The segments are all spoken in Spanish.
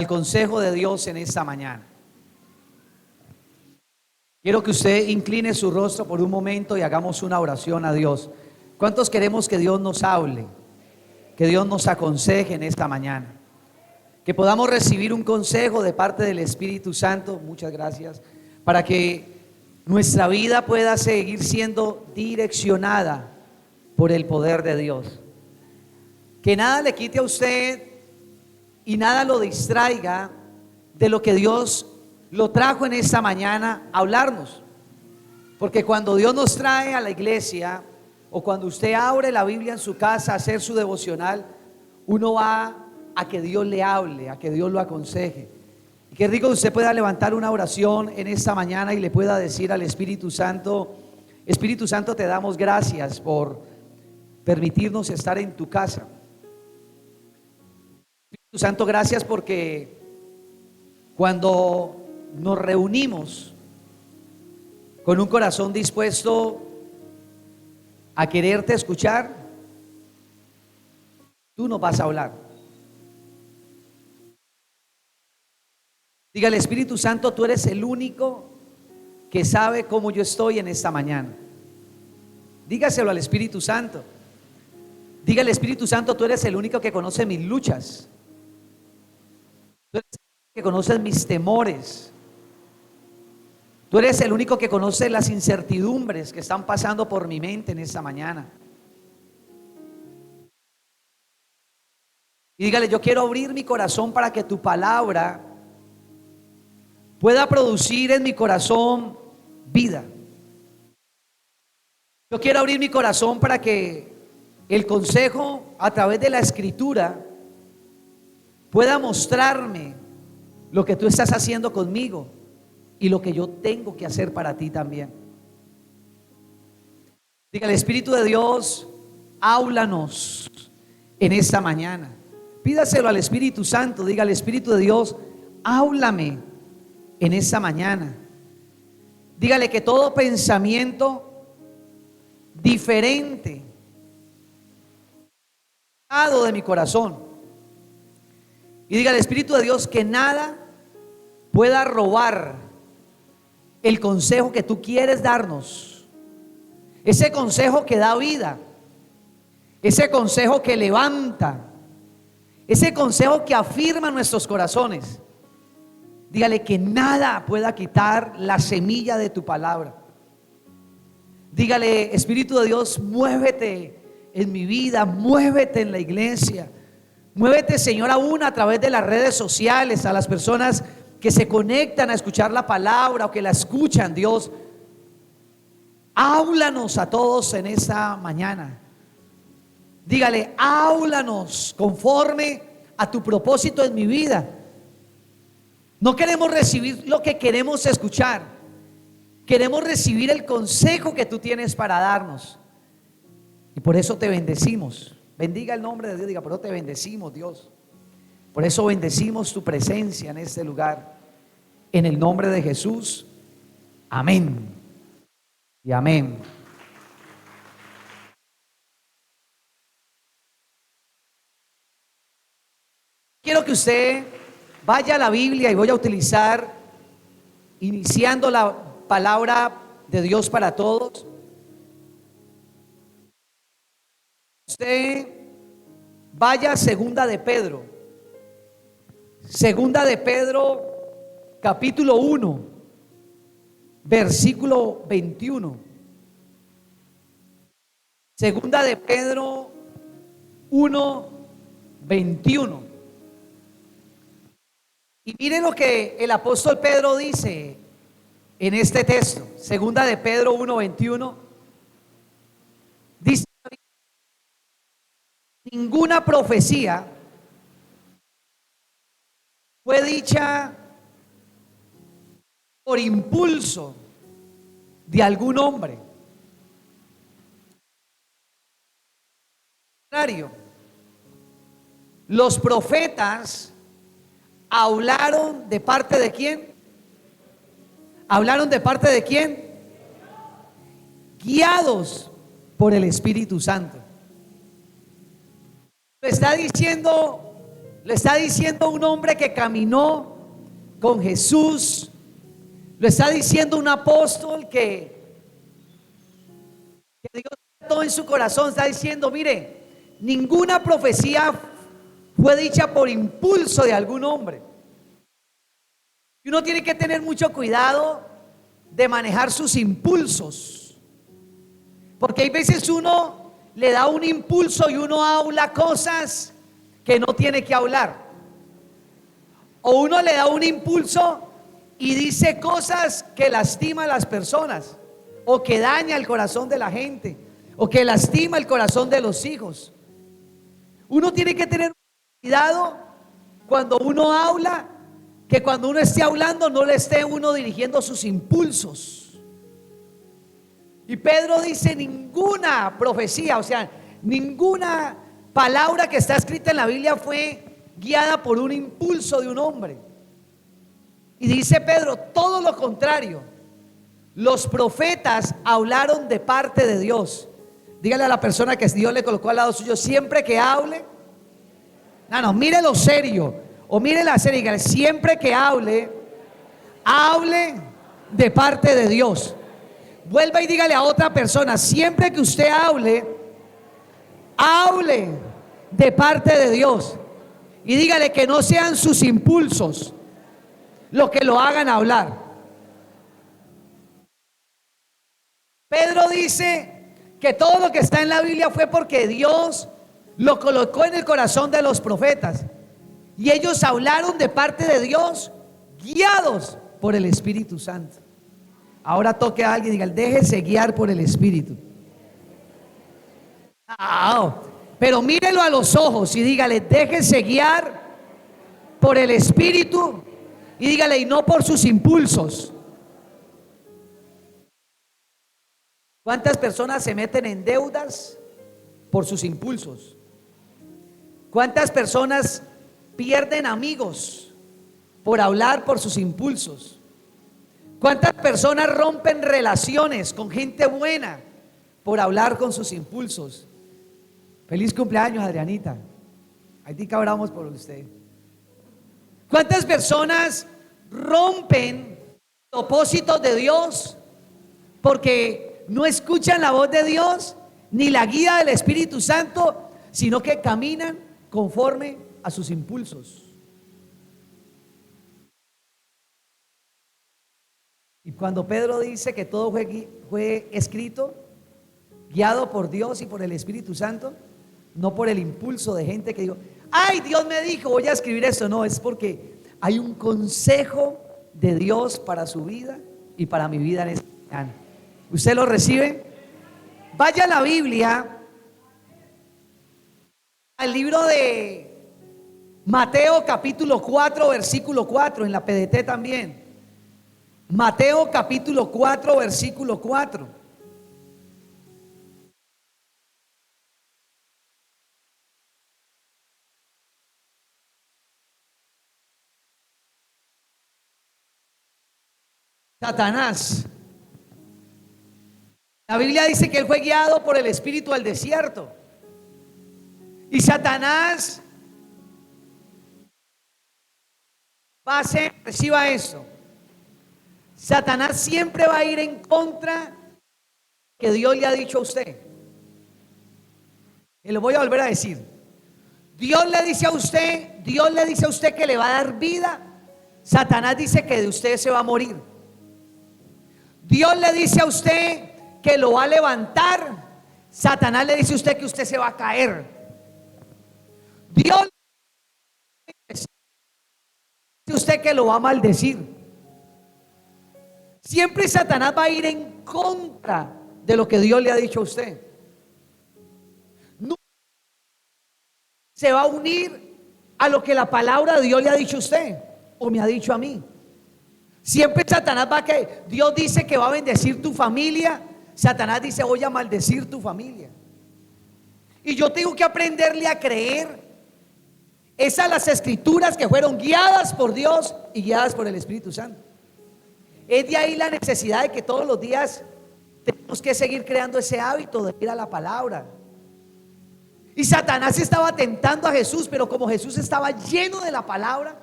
El consejo de Dios en esta mañana. Quiero que usted incline su rostro por un momento y hagamos una oración a Dios. ¿Cuántos queremos que Dios nos hable? Que Dios nos aconseje en esta mañana. Que podamos recibir un consejo de parte del Espíritu Santo, muchas gracias, para que nuestra vida pueda seguir siendo direccionada por el poder de Dios. Que nada le quite a usted y nada lo distraiga de lo que Dios lo trajo en esta mañana a hablarnos. Porque cuando Dios nos trae a la iglesia, o cuando usted abre la Biblia en su casa a hacer su devocional, uno va a que Dios le hable, a que Dios lo aconseje. Y qué rico que usted pueda levantar una oración en esta mañana y le pueda decir al Espíritu Santo: Espíritu Santo, te damos gracias por permitirnos estar en tu casa. Espíritu Santo, gracias porque cuando nos reunimos con un corazón dispuesto a quererte escuchar, tú nos vas a hablar. Dígale: Espíritu Santo, tú eres el único que sabe cómo yo estoy en esta mañana. Dígaselo al Espíritu Santo. Dígale: Espíritu Santo, tú eres el único que conoce mis luchas. Tú eres el único que conoce mis temores. Tú eres el único que conoce las incertidumbres que están pasando por mi mente en esta mañana. Y dígale: yo quiero abrir mi corazón para que tu palabra pueda producir en mi corazón vida. Yo quiero abrir mi corazón para que el consejo a través de la Escritura pueda mostrarme lo que tú estás haciendo conmigo y lo que yo tengo que hacer para ti también. Dígale: Espíritu de Dios, háblanos en esta mañana. Pídaselo al Espíritu Santo. Dígale: Espíritu de Dios, háblame en esta mañana. Dígale que todo pensamiento diferente de mi corazón, y dígale: Espíritu de Dios, que nada pueda robar el consejo que tú quieres darnos, ese consejo que da vida, ese consejo que levanta, ese consejo que afirma nuestros corazones. Dígale que nada pueda quitar la semilla de tu palabra. Dígale: Espíritu de Dios, muévete en mi vida, muévete en la iglesia, muévete, Señor, aún a través de las redes sociales, a las personas que se conectan a escuchar la palabra o que la escuchan. Dios, háblanos a todos en esta mañana. Dígale: háblanos conforme a tu propósito en mi vida. No queremos recibir lo que queremos escuchar, queremos recibir el consejo que tú tienes para darnos. Y por eso te bendecimos. Bendiga el nombre de Dios. Diga: por eso te bendecimos, Dios. Por eso bendecimos tu presencia en este lugar, en el nombre de Jesús. Amén y amén. Quiero que usted vaya a la Biblia, y voy a utilizar, iniciando la palabra de Dios para todos. Usted vaya a Segunda de Pedro. Segunda de Pedro, capítulo 1, versículo 21. Segunda de Pedro 1, 21. Y miren lo que el apóstol Pedro dice en este texto. Segunda de Pedro 1, 21. Dice: ninguna profecía fue dicha por impulso de algún hombre. Al contrario, los profetas hablaron de parte de quién. ¿Hablaron de parte de quién? Guiados por el Espíritu Santo. Le está diciendo Lo está diciendo un hombre que caminó con Jesús. Lo está diciendo un apóstol que Dios todo en su corazón. Está diciendo, mire, ninguna profecía fue dicha por impulso de algún hombre. Y uno tiene que tener mucho cuidado de manejar sus impulsos, porque hay veces uno le da un impulso y uno habla cosas que no tiene que hablar, o uno le da un impulso y dice cosas que lastima a las personas, o que daña el corazón de la gente, o que lastima el corazón de los hijos. Uno tiene que tener cuidado cuando uno habla, que cuando uno esté hablando no le esté uno dirigiendo sus impulsos. Y Pedro dice, ninguna profecía, o sea, ninguna palabra que está escrita en la Biblia fue guiada por un impulso de un hombre. Y dice Pedro, todo lo contrario, los profetas hablaron de parte de Dios. Dígale a la persona que Dios le colocó al lado suyo, siempre que hable, no, mire lo serio, o mire la serie, dígale, siempre que hable, hable de parte de Dios. Vuelva y dígale a otra persona, siempre que usted hable, hable de parte de Dios. Y dígale que no sean sus impulsos lo que lo hagan hablar. Pedro dice que todo lo que está en la Biblia fue porque Dios lo colocó en el corazón de los profetas. Y ellos hablaron de parte de Dios, guiados por el Espíritu Santo. Ahora toque a alguien y diga, déjese guiar por el Espíritu. Pero mírelo a los ojos y dígale, déjese guiar por el Espíritu. Y dígale, y no por sus impulsos. ¿Cuántas personas se meten en deudas por sus impulsos? ¿Cuántas personas pierden amigos por hablar por sus impulsos? ¿Cuántas personas rompen relaciones con gente buena por hablar con sus impulsos? Feliz cumpleaños, Adrianita. Ahí que oramos por usted. ¿Cuántas personas rompen los propósitos de Dios porque no escuchan la voz de Dios ni la guía del Espíritu Santo, sino que caminan conforme a sus impulsos? Y cuando Pedro dice que todo fue escrito, guiado por Dios y por el Espíritu Santo, no por el impulso de gente que dijo, ay, Dios me dijo, voy a escribir esto. No, es porque hay un consejo de Dios para su vida y para mi vida en este año. ¿Usted lo recibe? Vaya a la Biblia, al libro de Mateo capítulo 4, versículo 4, en la PDT también. Mateo capítulo 4, versículo 4. Satanás. La Biblia dice que él fue guiado por el Espíritu al desierto. Y Satanás va a hacer, reciba esto. Satanás siempre va a ir en contra que Dios le ha dicho a usted. Y lo voy a volver a decir. Dios le dice a usted que le va a dar vida. Satanás dice que de usted se va a morir. Dios le dice a usted que lo va a levantar. Satanás le dice a usted que usted se va a caer. Dios le dice a usted que lo va a maldecir. Siempre Satanás va a ir en contra de lo que Dios le ha dicho a usted. No se va a unir a lo que la palabra de Dios le ha dicho a usted o me ha dicho a mí. Siempre Satanás va a que Dios dice que va a bendecir tu familia. Satanás dice voy a maldecir tu familia. Y yo tengo que aprenderle a creer esas las escrituras que fueron guiadas por Dios y guiadas por el Espíritu Santo. Es de ahí la necesidad de que todos los días tenemos que seguir creando ese hábito de ir a la palabra. Y Satanás estaba tentando a Jesús, pero como Jesús estaba lleno de la palabra,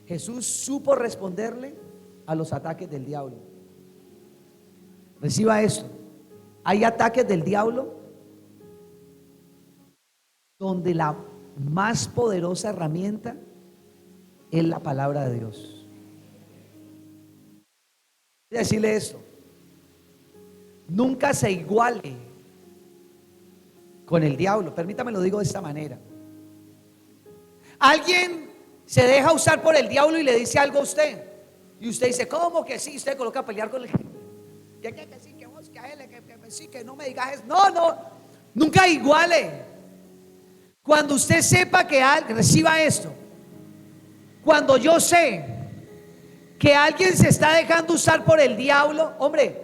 Jesús supo responderle a los ataques del diablo. Reciba esto: hay ataques del diablo donde la más poderosa herramienta es la palabra de Dios. Voy a decirle esto: nunca se iguale con el diablo. Permítame lo digo de esta manera. Alguien se deja usar por el diablo y le dice algo a usted, y usted dice, ¿cómo que sí? Usted coloca a pelear con el que sí, que vos, que a él, que sí, que no me digas eso. No, nunca iguale. Cuando usted sepa que alguien, reciba esto: cuando yo sé que alguien se está dejando usar por el diablo, hombre,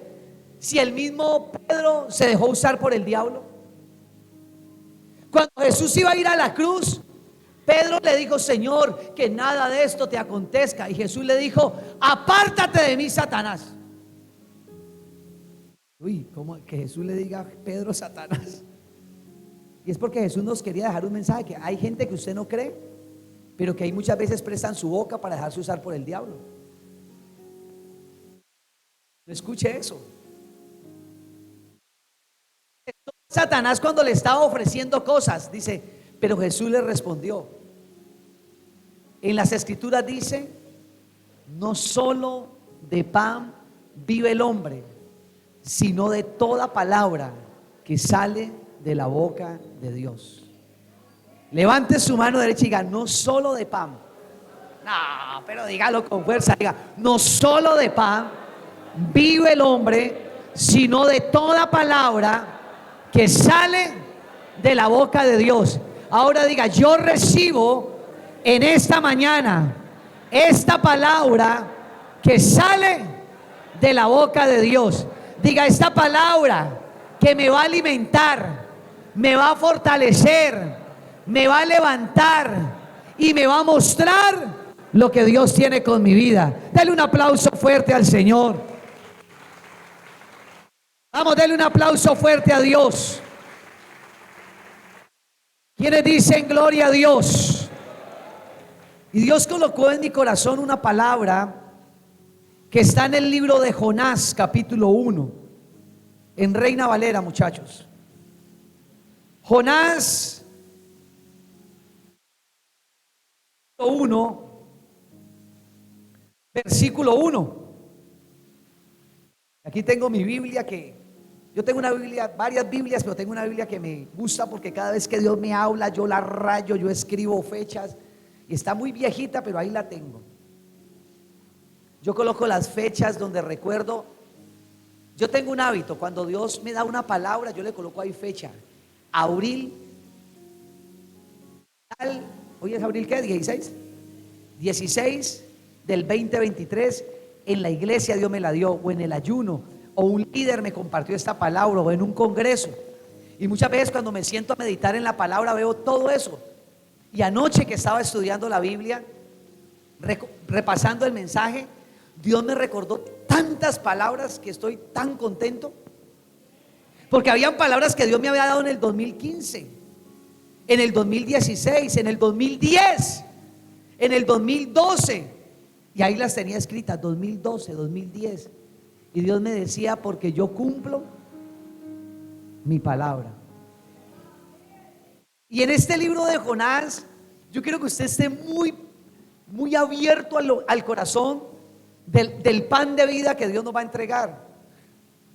si el mismo Pedro se dejó usar por el diablo. Cuando Jesús iba a ir a la cruz, Pedro le dijo, Señor, que nada de esto te acontezca. Y Jesús le dijo, apártate de mí, Satanás. Uy, ¿cómo que Jesús le diga a Pedro Satanás? Y es porque Jesús nos quería dejar un mensaje: que hay gente que usted no cree, pero que hay muchas veces prestan su boca para dejarse usar por el diablo. No escuche eso. Satanás, cuando le estaba ofreciendo cosas, dice, pero Jesús le respondió. En las escrituras dice, no solo de pan vive el hombre, sino de toda palabra que sale de la boca de Dios. Levante su mano derecha y diga, no solo de pan. No, pero dígalo con fuerza, diga, no solo de pan vive el hombre, sino de toda palabra que sale de la boca de Dios. Ahora diga, yo recibo en esta mañana esta palabra que sale de la boca de Dios. Diga, esta palabra que me va a alimentar, me va a fortalecer, me va a levantar y me va a mostrar lo que Dios tiene con mi vida. Dale un aplauso fuerte al Señor. Vamos, dale un aplauso fuerte a Dios. ¿Quiénes dicen gloria a Dios? Y Dios colocó en mi corazón una palabra que está en el libro de Jonás, capítulo 1, en Reina Valera, muchachos. Jonás 1, versículo 1. Aquí tengo mi Biblia, que yo tengo una Biblia, varias Biblias, pero tengo una Biblia que me gusta porque cada vez que Dios me habla, yo la rayo, yo escribo fechas, y está muy viejita, pero ahí la tengo. Yo coloco las fechas donde recuerdo. Yo tengo un hábito: cuando Dios me da una palabra, yo le coloco ahí fecha. Abril, hoy es abril, ¿qué? 16 del 2023. En la iglesia Dios me la dio, o en el ayuno, o un líder me compartió esta palabra, o en un congreso. Y muchas veces cuando me siento a meditar en la palabra veo todo eso. Y anoche que estaba estudiando la Biblia, repasando el mensaje, Dios me recordó tantas palabras que estoy tan contento. Porque habían palabras que Dios me había dado en el 2015, en el 2016, en el 2010, en el 2012. Y ahí las tenía escritas, 2012, 2010. Y Dios me decía, porque yo cumplo mi palabra. Y en este libro de Jonás, yo quiero que usted esté muy abierto al corazón del pan de vida que Dios nos va a entregar.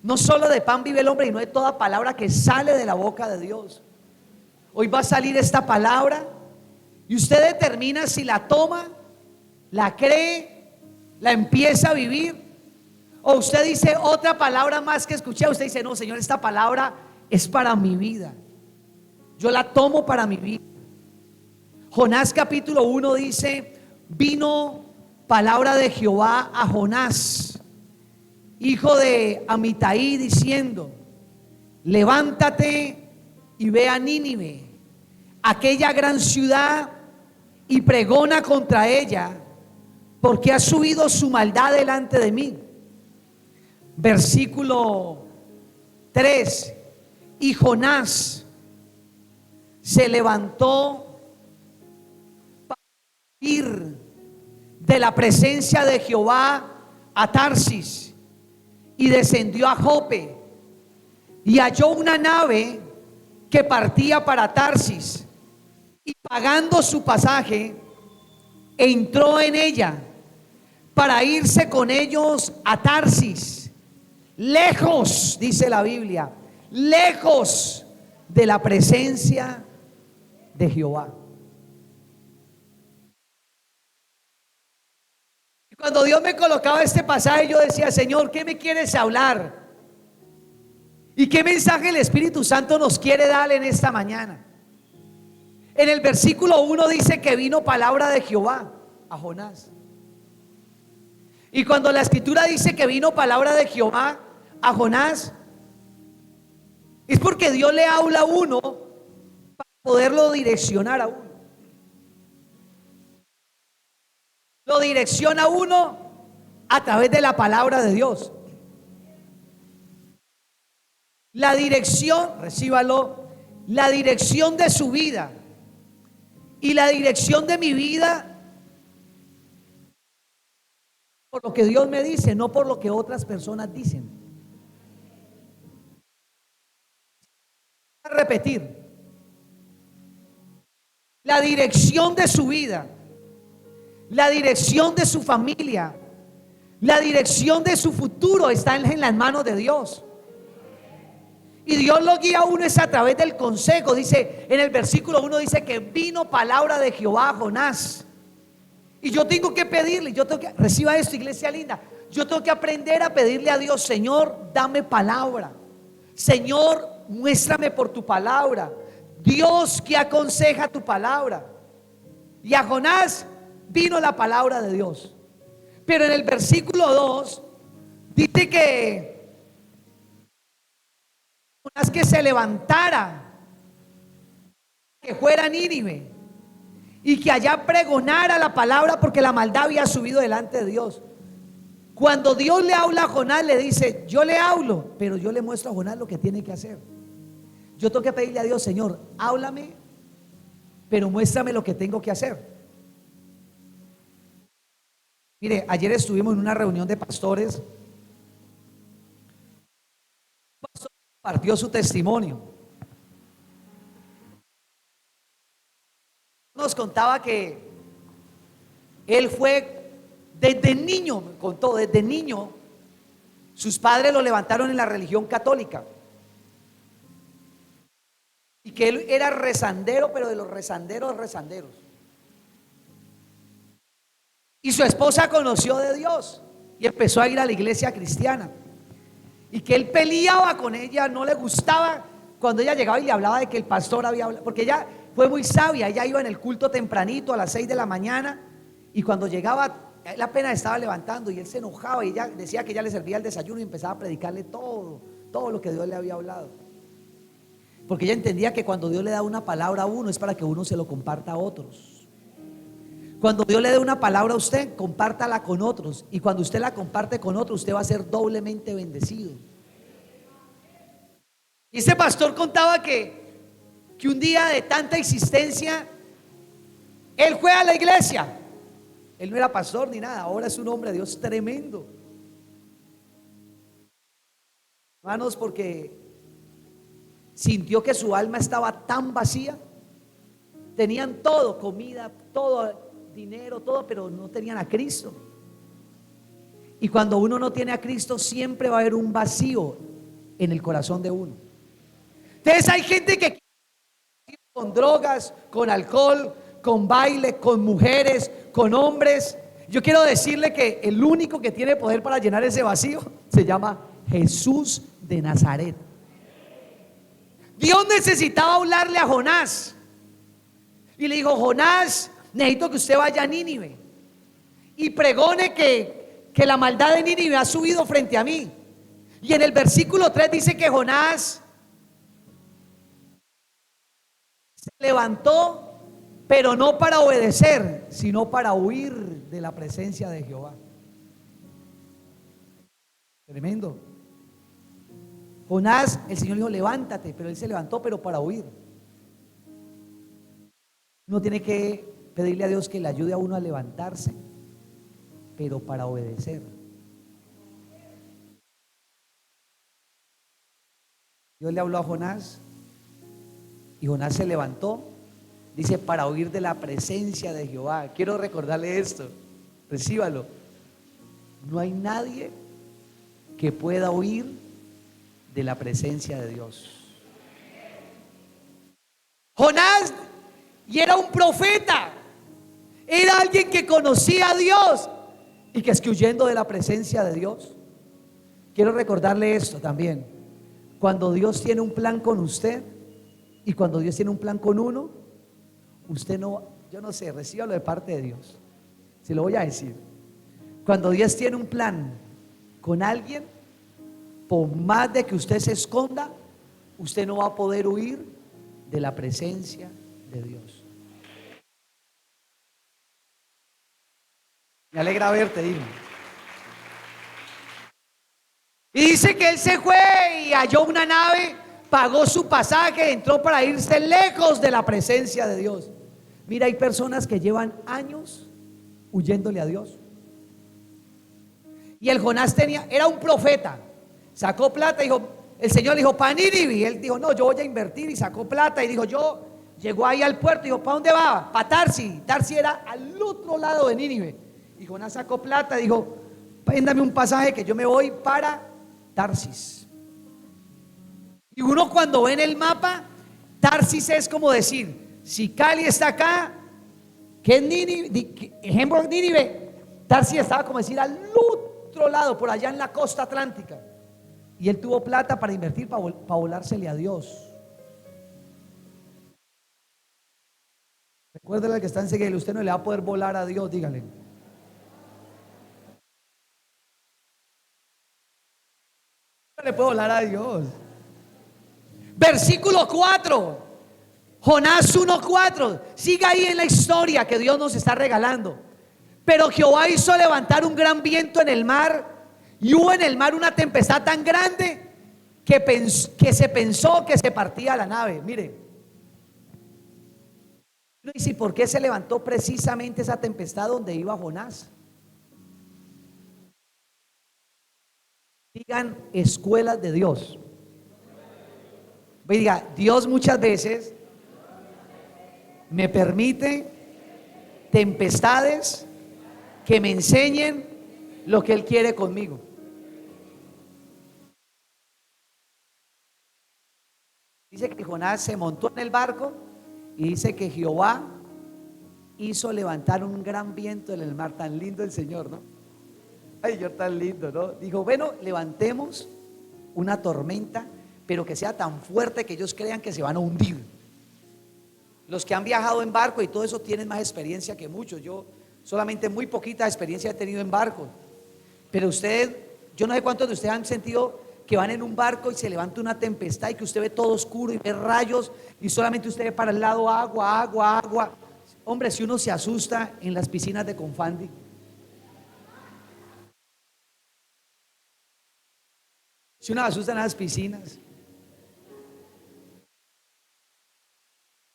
No solo de pan vive el hombre, sino de toda palabra que sale de la boca de Dios. Hoy va a salir esta palabra y usted determina si la toma, la cree, la empieza a vivir, o usted dice otra palabra más que escuché. Usted dice, no, Señor, esta palabra es para mi vida, yo la tomo para mi vida. Jonás capítulo 1 dice, vino palabra de Jehová a Jonás, hijo de Amitai, diciendo, levántate y ve a Nínive, aquella gran ciudad, y pregona contra ella, porque ha subido su maldad delante de mí. Versículo 3. Y Jonás se levantó para ir de la presencia de Jehová a Tarsis y descendió a Jope y halló una nave que partía para Tarsis, y pagando su pasaje entró en ella para irse con ellos a Tarsis, lejos, dice la Biblia, lejos de la presencia de Jehová. Y cuando Dios me colocaba este pasaje, yo decía: Señor, ¿qué me quieres hablar? ¿Y qué mensaje el Espíritu Santo nos quiere dar en esta mañana? En el versículo 1 dice que vino palabra de Jehová a Jonás. Y cuando la escritura dice que vino palabra de Jehová a Jonás, es porque Dios le habla a uno para poderlo direccionar a uno. Lo direcciona a uno a través de la palabra de Dios. La dirección, recíbalo, la dirección de su vida y la dirección de mi vida por lo que Dios me dice, no por lo que otras personas dicen. Voy a repetir: la dirección de su vida, la dirección de su familia, la dirección de su futuro está en las manos de Dios. Y Dios lo guía a uno es a través del consejo. Dice en el versículo 1, dice que vino palabra de Jehová a Jonás. Y yo tengo que pedirle, yo tengo que, reciba esto, iglesia linda, yo tengo que aprender a pedirle a Dios: Señor, dame palabra. Señor, muéstrame por tu palabra. Dios, que aconseja tu palabra. Y a Jonás vino la palabra de Dios. Pero en el versículo 2 dice que Jonás que se levantara, que fuera a Nínive y que allá pregonara la palabra, porque la maldad había subido delante de Dios. Cuando Dios le habla a Jonás, le dice: yo le hablo, pero yo le muestro a Jonás lo que tiene que hacer. Yo tengo que pedirle a Dios: Señor, háblame, pero muéstrame lo que tengo que hacer. Mire, ayer estuvimos en una reunión de pastores. Un pastor compartió su testimonio. Nos contaba que él fue desde niño, me contó, desde niño sus padres lo levantaron en la religión católica, y que él era rezandero, pero de los rezanderos. Y su esposa conoció de Dios y empezó a ir a la iglesia cristiana, y que él peleaba con ella, no le gustaba cuando ella llegaba y le hablaba de que el pastor había hablado, porque ella fue muy sabia. Ella iba en el culto tempranito a las 6 de la mañana, y cuando llegaba él apenas estaba levantando y él se enojaba, y ella decía que ella le servía el desayuno y empezaba a predicarle todo lo que Dios le había hablado, porque ella entendía que cuando Dios le da una palabra a uno es para que uno se lo comparta a otros. Cuando Dios le dé una palabra a usted, compártala con otros, y cuando usted la comparte con otros, usted va a ser doblemente bendecido. Y ese pastor contaba que un día de tanta insistencia, él fue a la iglesia. Él no era pastor ni nada, ahora es un hombre de Dios tremendo, hermanos, porque sintió que su alma estaba tan vacía. Tenían todo, comida, todo, dinero, todo, pero no tenían a Cristo. Y cuando uno no tiene a Cristo, siempre va a haber un vacío en el corazón de uno. Entonces hay gente que con drogas, con alcohol, con baile, con mujeres, con hombres. Yo quiero decirle que el único que tiene poder para llenar ese vacío se llama Jesús de Nazaret. Dios necesitaba hablarle a Jonás y le dijo: Jonás, necesito que usted vaya a Nínive y pregone que la maldad de Nínive ha subido frente a mí. Y en el versículo 3 dice que Jonás se levantó, pero no para obedecer, sino para huir de la presencia de Jehová. Tremendo. Jonás, el Señor dijo: levántate, pero él se levantó, pero para huir. Uno tiene que pedirle a Dios que le ayude a uno a levantarse, pero para obedecer. Dios le habló a Jonás y Jonás se levantó, dice, para huir de la presencia de Jehová. Quiero recordarle esto, recíbalo. No hay nadie que pueda huir de la presencia de Dios. Jonás, y era un profeta, era alguien que conocía a Dios y que es que huyendo de la presencia de Dios. Quiero recordarle esto también. Cuando Dios tiene un plan con usted y cuando Dios tiene un plan con uno, usted no, yo no sé, recíbalo de parte de Dios. Se lo voy a decir. Cuando Dios tiene un plan con alguien, por más de que usted se esconda, usted no va a poder huir de la presencia de Dios. Me alegra verte, hijo. Y dice que él se fue y halló una nave, pagó su pasaje, entró para irse lejos de la presencia de Dios. Mira, hay personas que llevan años huyéndole a Dios. Y el Jonás era un profeta, sacó plata, dijo, el Señor le dijo, para Nínive, y él dijo, no, yo voy a invertir, y sacó plata, y dijo, llegó ahí al puerto, y dijo, ¿para dónde va? Para Tarsis. Tarsis era al otro lado de Nínive. Y Jonás sacó plata, dijo, véndame un pasaje que yo me voy para Tarsis. Y uno cuando ve en el mapa, Tarsis es como decir, si Cali está acá, que es Nínive, ejemplo Nínive, Tarsis estaba como decir al otro lado, por allá en la costa atlántica. Y él tuvo plata para invertir, para volársele a Dios. Recuérdale al que está enseguida, usted no le va a poder volar a Dios, dígale. No le puedo volar a Dios. Versículo 4, Jonás 1:4. Siga ahí en la historia que Dios nos está regalando. Pero Jehová hizo levantar un gran viento en el mar, y hubo en el mar una tempestad tan grande que se pensó que se partía la nave. Mire, ¿y si por qué se levantó precisamente esa tempestad donde iba Jonás? Digan escuelas de Dios. Diga, Dios muchas veces me permite tempestades que me enseñen lo que Él quiere conmigo. Dice que Jonás se montó en el barco y dice que Jehová hizo levantar un gran viento en el mar. Tan lindo el Señor, ¿no? Ay, Dios tan lindo, ¿no? Dijo, bueno, levantemos una tormenta, pero que sea tan fuerte que ellos crean que se van a hundir. Los que han viajado en barco y todo eso tienen más experiencia que muchos. Yo solamente muy poquita experiencia he tenido en barco. Pero usted, yo no sé cuántos de ustedes han sentido que van en un barco y se levanta una tempestad y que usted ve todo oscuro y ve rayos y solamente usted ve para el lado agua, agua, agua. Hombre, si uno se asusta en las piscinas de Confandi. Si uno se asusta en las piscinas.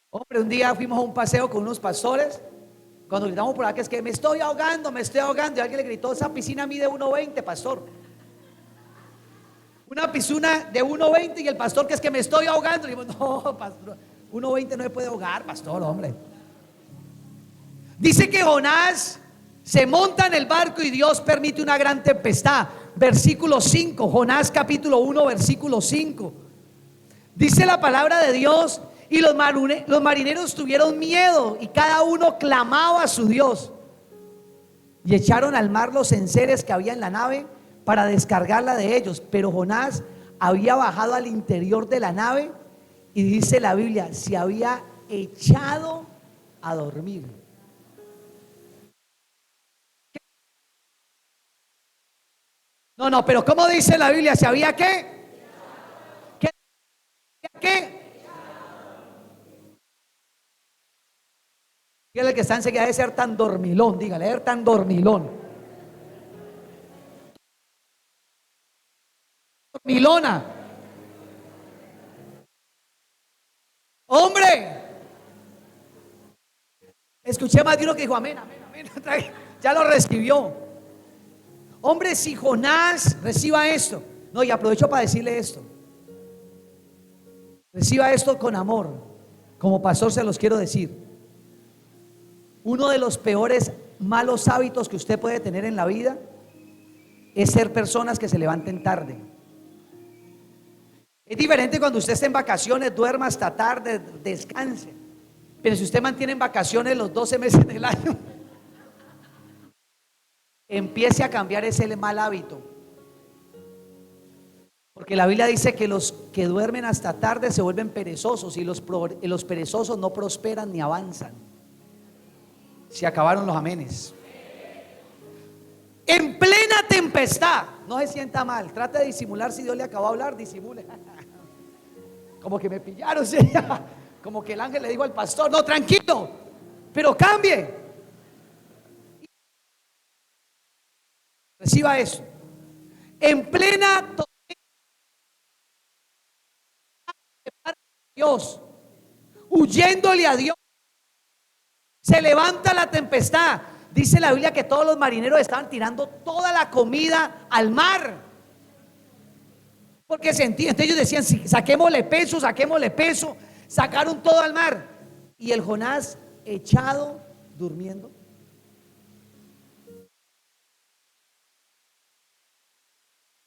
Hombre, un día fuimos a un paseo con unos pastores. Cuando gritamos por acá es que me estoy ahogando, me estoy ahogando. Y alguien le gritó, esa piscina mide 1.20, pastor. Una piscina de 1.20 y el pastor que es que me estoy ahogando. Y dijimos, no, pastor, 1.20 no se puede ahogar, pastor, hombre. Dice que Jonás se monta en el barco y Dios permite una gran tempestad. Versículo 5, Jonás capítulo 1, versículo 5. Dice la palabra de Dios, y los marineros tuvieron miedo y cada uno clamaba a su Dios. Y echaron al mar los enseres que había en la nave para descargarla de ellos. Pero Jonás había bajado al interior de la nave y dice la Biblia, se había echado a dormir. No, pero ¿cómo dice la Biblia? ¿Se había qué? ¿Qué? Dígale que está enseguida de ser tan dormilón, dígale, ser tan dormilón. Dormilona. Hombre, Escuché más de uno que dijo amén, amén, amén. Ya lo recibió. Hombre, si Jonás reciba esto. No, y aprovecho para decirle esto. Reciba esto con amor. Como pastor se los quiero decir. Uno de los peores malos hábitos que usted puede tener en la vida es ser personas que se levanten tarde. Es diferente cuando usted esté en vacaciones, duerma hasta tarde, descanse. Pero si usted mantiene en vacaciones los 12 meses del año, empiece a cambiar ese mal hábito. Porque la Biblia dice que los que duermen hasta tarde se vuelven perezosos, y los perezosos no prosperan ni avanzan. Se acabaron los amenes. En plena tempestad, no se sienta mal, trate de disimular. Si Dios le acabó de hablar, disimule. Como que me pillaron, ¿sí? Como que el ángel le dijo al pastor: no, tranquilo, pero cambie. Reciba eso. En plena Dios, huyéndole a Dios, se levanta la tempestad. Dice la Biblia que todos los marineros estaban tirando toda la comida al mar, porque sentían. Entonces ellos decían: saquémosle peso, saquémosle peso. Sacaron todo al mar. Y el Jonás echado, durmiendo.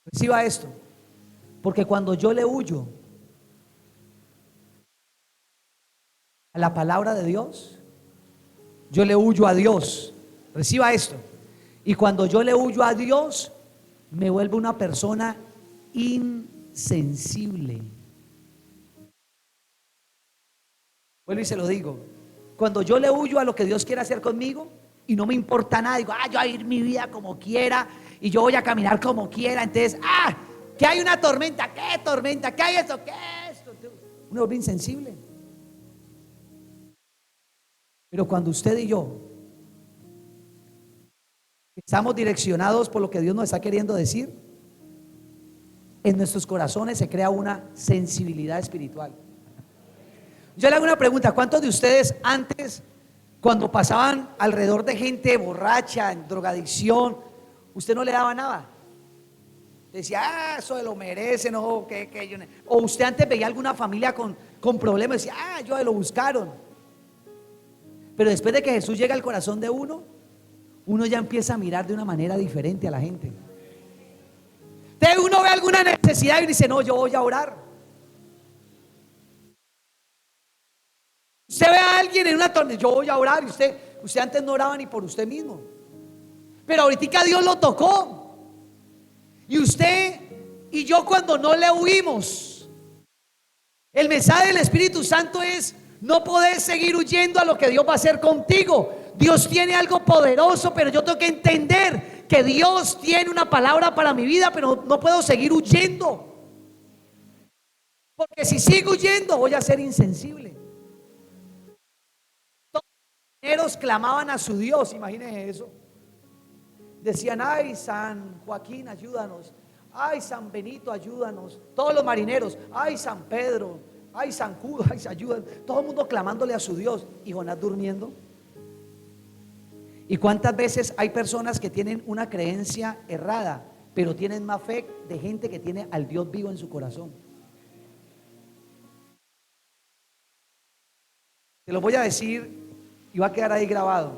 Reciba esto, porque cuando yo le huyo a la palabra de Dios, yo le huyo a Dios. Reciba esto. Y cuando yo le huyo a Dios, me vuelvo una persona insensible. Vuelvo y se lo digo. Cuando yo le huyo a lo que Dios quiere hacer conmigo y no me importa nada, digo: yo voy a ir mi vida como quiera y yo voy a caminar como quiera. Entonces, que hay una tormenta, ¿qué tormenta? ¿Qué hay esto? ¿Qué es esto? Uno es insensible. Pero cuando usted y yo estamos direccionados por lo que Dios nos está queriendo decir, en nuestros corazones se crea una sensibilidad espiritual. Yo le hago una pregunta: ¿cuántos de ustedes antes, cuando pasaban alrededor de gente borracha, en drogadicción, usted no le daba nada? Decía: eso se lo merecen, o usted antes veía alguna familia con problemas y decía: ellos se lo buscaron. Pero después de que Jesús llega al corazón de uno ya empieza a mirar de una manera diferente a la gente. Entonces uno ve alguna necesidad y dice: no, yo voy a orar. Usted ve a alguien en una tormenta: yo voy a orar. Y usted antes no oraba ni por usted mismo, pero ahorita Dios lo tocó. Y usted y yo, cuando no le huimos, el mensaje del Espíritu Santo es: no podés seguir huyendo a lo que Dios va a hacer contigo. Dios tiene algo poderoso, pero yo tengo que entender que Dios tiene una palabra para mi vida, pero no puedo seguir huyendo, porque si sigo huyendo voy a ser insensible. Todos los marineros clamaban a su Dios, imagínense eso. Decían: ay, San Joaquín, ayúdanos. Ay, San Benito, ayúdanos. Todos los marineros: ay, San Pedro, ay, San Judas, ay, se ayudan. Todo el mundo clamándole a su Dios. Y Jonás durmiendo. ¿Y cuántas veces hay personas que tienen una creencia errada, pero tienen más fe de gente que tiene al Dios vivo en su corazón? Te lo voy a decir y va a quedar ahí grabado.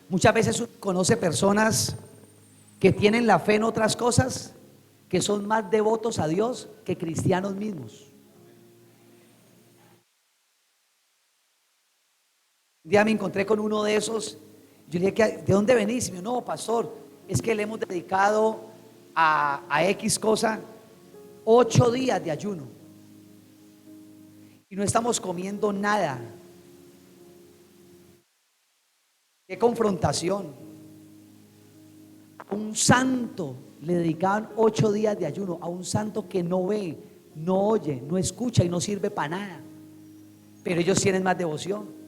Muchas veces uno conoce personas que tienen la fe en otras cosas, que son más devotos a Dios que cristianos mismos. Un día me encontré con uno de esos. Yo le dije: ¿de dónde venís? Y me dijo: no, pastor, es que le hemos dedicado a X cosa 8 días de ayuno y no estamos comiendo nada. Qué confrontación. A un santo le dedicaban 8 días de ayuno, a un santo que no ve, no oye, no escucha y no sirve para nada, pero ellos tienen más devoción.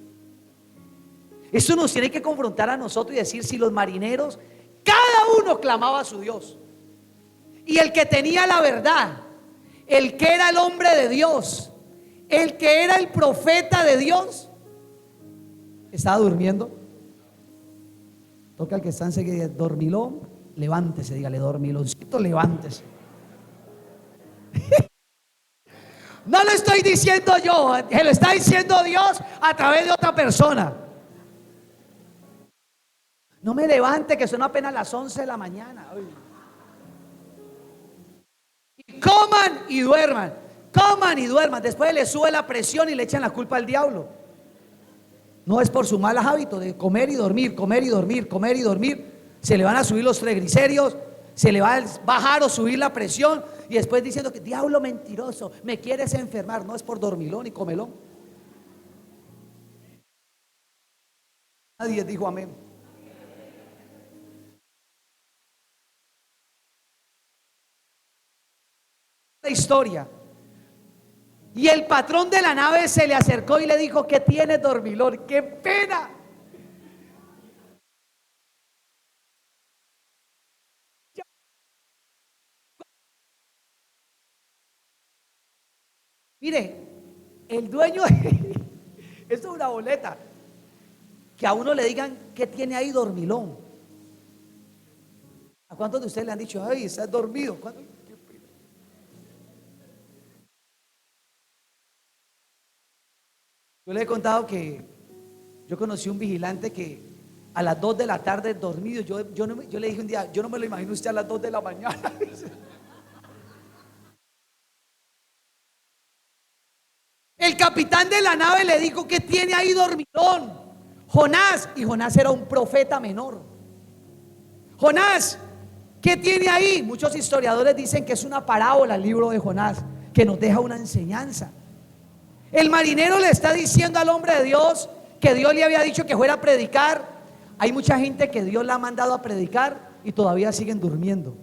Esto nos tiene que confrontar a nosotros y decir: si los marineros, cada uno clamaba a su Dios, y el que tenía la verdad, el que era el hombre de Dios, el que era el profeta de Dios, ¿Estaba durmiendo? Toca al que está enseguida, dormilón, levántese, dígale, dormiloncito, levántese. No lo estoy diciendo yo, se lo está diciendo Dios a través de otra persona. No me levante, que son apenas las 11 de la mañana. Y coman y duerman, coman y duerman. Después le sube la presión y le echan la culpa al diablo. No es por su mal hábito de comer y dormir, comer y dormir, comer y dormir. Se le van a subir los triglicéridos, se le va a bajar o subir la presión. Y después diciendo que diablo mentiroso, me quieres enfermar. No es por dormilón y comelón. Nadie dijo amén. La historia. Y el patrón de la nave se le acercó y le dijo: ¿qué tienes, dormilón? ¡Qué pena! Mire, el dueño esto es una boleta. Que a uno le digan: ¿qué tiene ahí, dormilón? ¿A cuántos de ustedes le han dicho: ay, estás dormido? Yo le he contado que yo conocí un vigilante que a las 2 de la tarde dormido, yo le dije un día: yo no me lo imagino usted a las 2 de la mañana. El capitán de la nave le dijo: ¿qué tiene ahí, dormilón? Jonás, y Jonás era un profeta menor. Jonás, ¿qué tiene ahí? Muchos historiadores dicen que es una parábola el libro de Jonás, que nos deja una enseñanza. El marinero le está diciendo al hombre de Dios que Dios le había dicho que fuera a predicar. Hay mucha gente que Dios la ha mandado a predicar y todavía siguen durmiendo.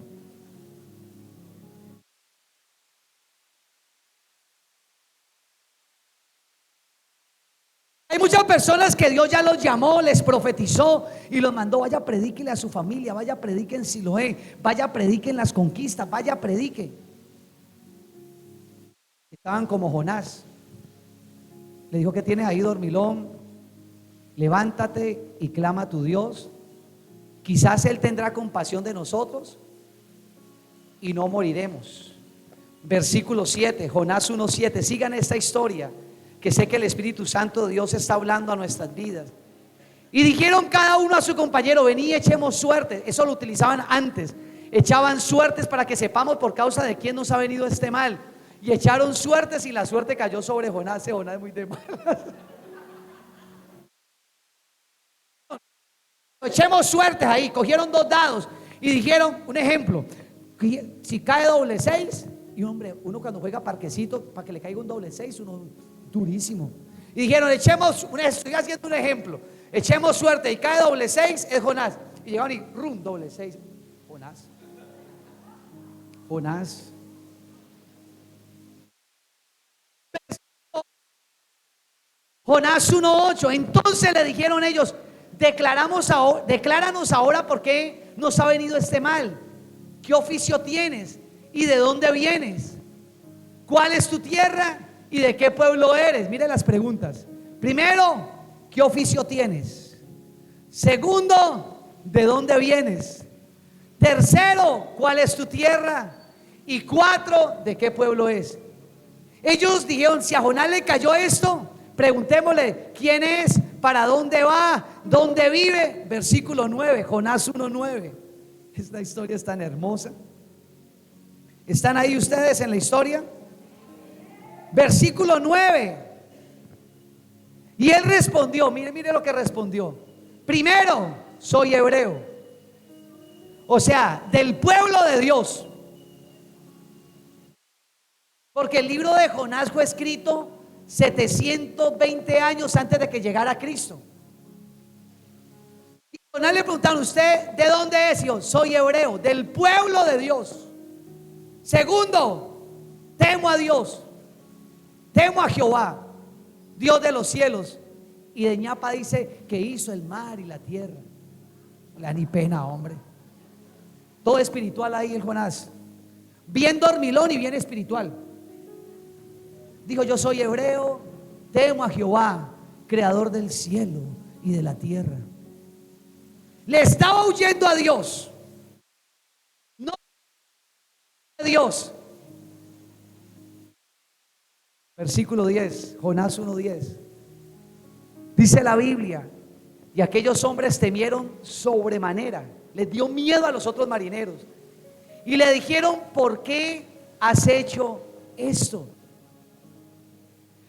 Hay muchas personas que Dios ya los llamó, les profetizó y los mandó: vaya, predíquele a su familia, vaya, predique en Siloé, vaya, predique en las conquistas, vaya, predique. Estaban como Jonás. Le dijo: ¿qué tienes ahí, dormilón? Levántate y clama a tu Dios. Quizás Él tendrá compasión de nosotros y no moriremos. Versículo 7, Jonás 1:7. Sigan esta historia, que sé que el Espíritu Santo de Dios está hablando a nuestras vidas. Y dijeron cada uno a su compañero: vení, echemos suerte. Eso lo utilizaban antes. Echaban suertes para que sepamos por causa de quién nos ha venido este mal. Y echaron suertes y la suerte cayó sobre Jonás. Jonás es muy de malas. Echemos suertes ahí. Cogieron 2 dados y dijeron, un ejemplo: si cae doble 6, y hombre, uno cuando juega parquecito, para que le caiga un doble 6, uno durísimo. Y dijeron: estoy haciendo un ejemplo, echemos suerte y cae doble 6, es Jonás. Y llegaron y rum, doble 6, Jonás. Jonás. Jonás 1:8. Entonces le dijeron ellos: decláranos ahora por qué nos ha venido este mal. ¿Qué oficio tienes? ¿Y de dónde vienes? ¿Cuál es tu tierra? ¿Y de qué pueblo eres? Mire las preguntas. Primero, ¿qué oficio tienes? Segundo, ¿de dónde vienes? Tercero, ¿cuál es tu tierra? Y 4, ¿de qué pueblo es? Ellos dijeron: si a Jonás le cayó esto, preguntémosle quién es, para dónde va, dónde vive. Versículo 9, Jonás 1:9. Esta historia es tan hermosa. ¿Están ahí ustedes en la historia? Versículo 9. Y él respondió, mire lo que respondió: primero, soy hebreo, o sea, del pueblo de Dios. Porque el libro de Jonás fue escrito 720 años antes de que llegara Cristo. Y Jonás le preguntaron: ¿usted de dónde es? Y yo: soy hebreo, del pueblo de Dios. Segundo, temo a Dios, temo a Jehová, Dios de los cielos. Y de ñapa dice que hizo el mar y la tierra. No le da ni pena, hombre. Todo espiritual ahí el Jonás. Bien dormilón y bien espiritual. Dijo: yo soy hebreo, temo a Jehová, creador del cielo y de la tierra. Le estaba huyendo a Dios, no a Dios. Versículo 10, Jonás 1:10. Dice la Biblia: y aquellos hombres temieron sobremanera, les dio miedo a los otros marineros y le dijeron: ¿por qué has hecho esto?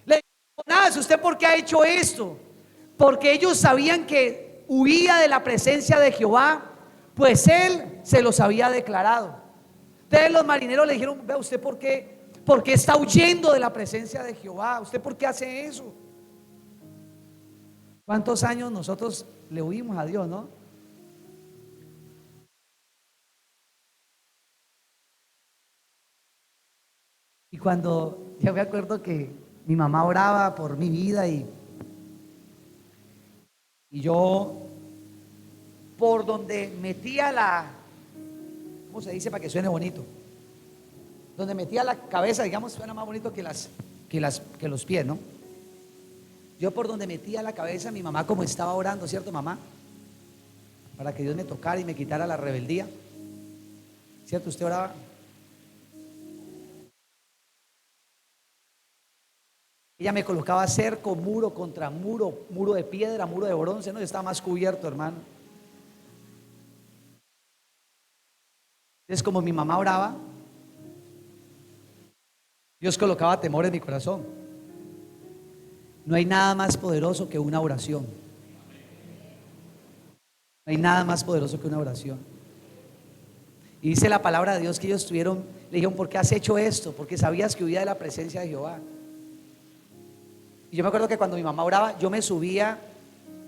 Le dijeron: Jonás, ¿usted por qué ha hecho esto? Porque ellos sabían que huía de la presencia de Jehová, pues él se los había declarado. Entonces los marineros le dijeron: vea, ¿usted por qué está huyendo de la presencia de Jehová? ¿Usted por qué hace eso? ¿Cuántos años nosotros le huimos a Dios, no? Y cuando yo me acuerdo que mi mamá oraba por mi vida y yo por donde metía ¿cómo se dice para que suene bonito? Donde metía la cabeza, digamos, suena más bonito que los pies, ¿no? Yo por donde metía la cabeza, mi mamá como estaba orando, ¿cierto, mamá? Para que Dios me tocara y me quitara la rebeldía. ¿Cierto? Usted oraba. Ella me colocaba cerco, muro contra muro, muro de piedra, muro de bronce, no, yo estaba más cubierto, hermano. Entonces, como mi mamá oraba, Dios colocaba temor en mi corazón. No hay nada más poderoso que una oración. No hay nada más poderoso que una oración. Y dice la palabra de Dios que ellos le dijeron: ¿por qué has hecho esto? Porque sabías que huía de la presencia de Jehová. Y yo me acuerdo que cuando mi mamá oraba, yo me subía,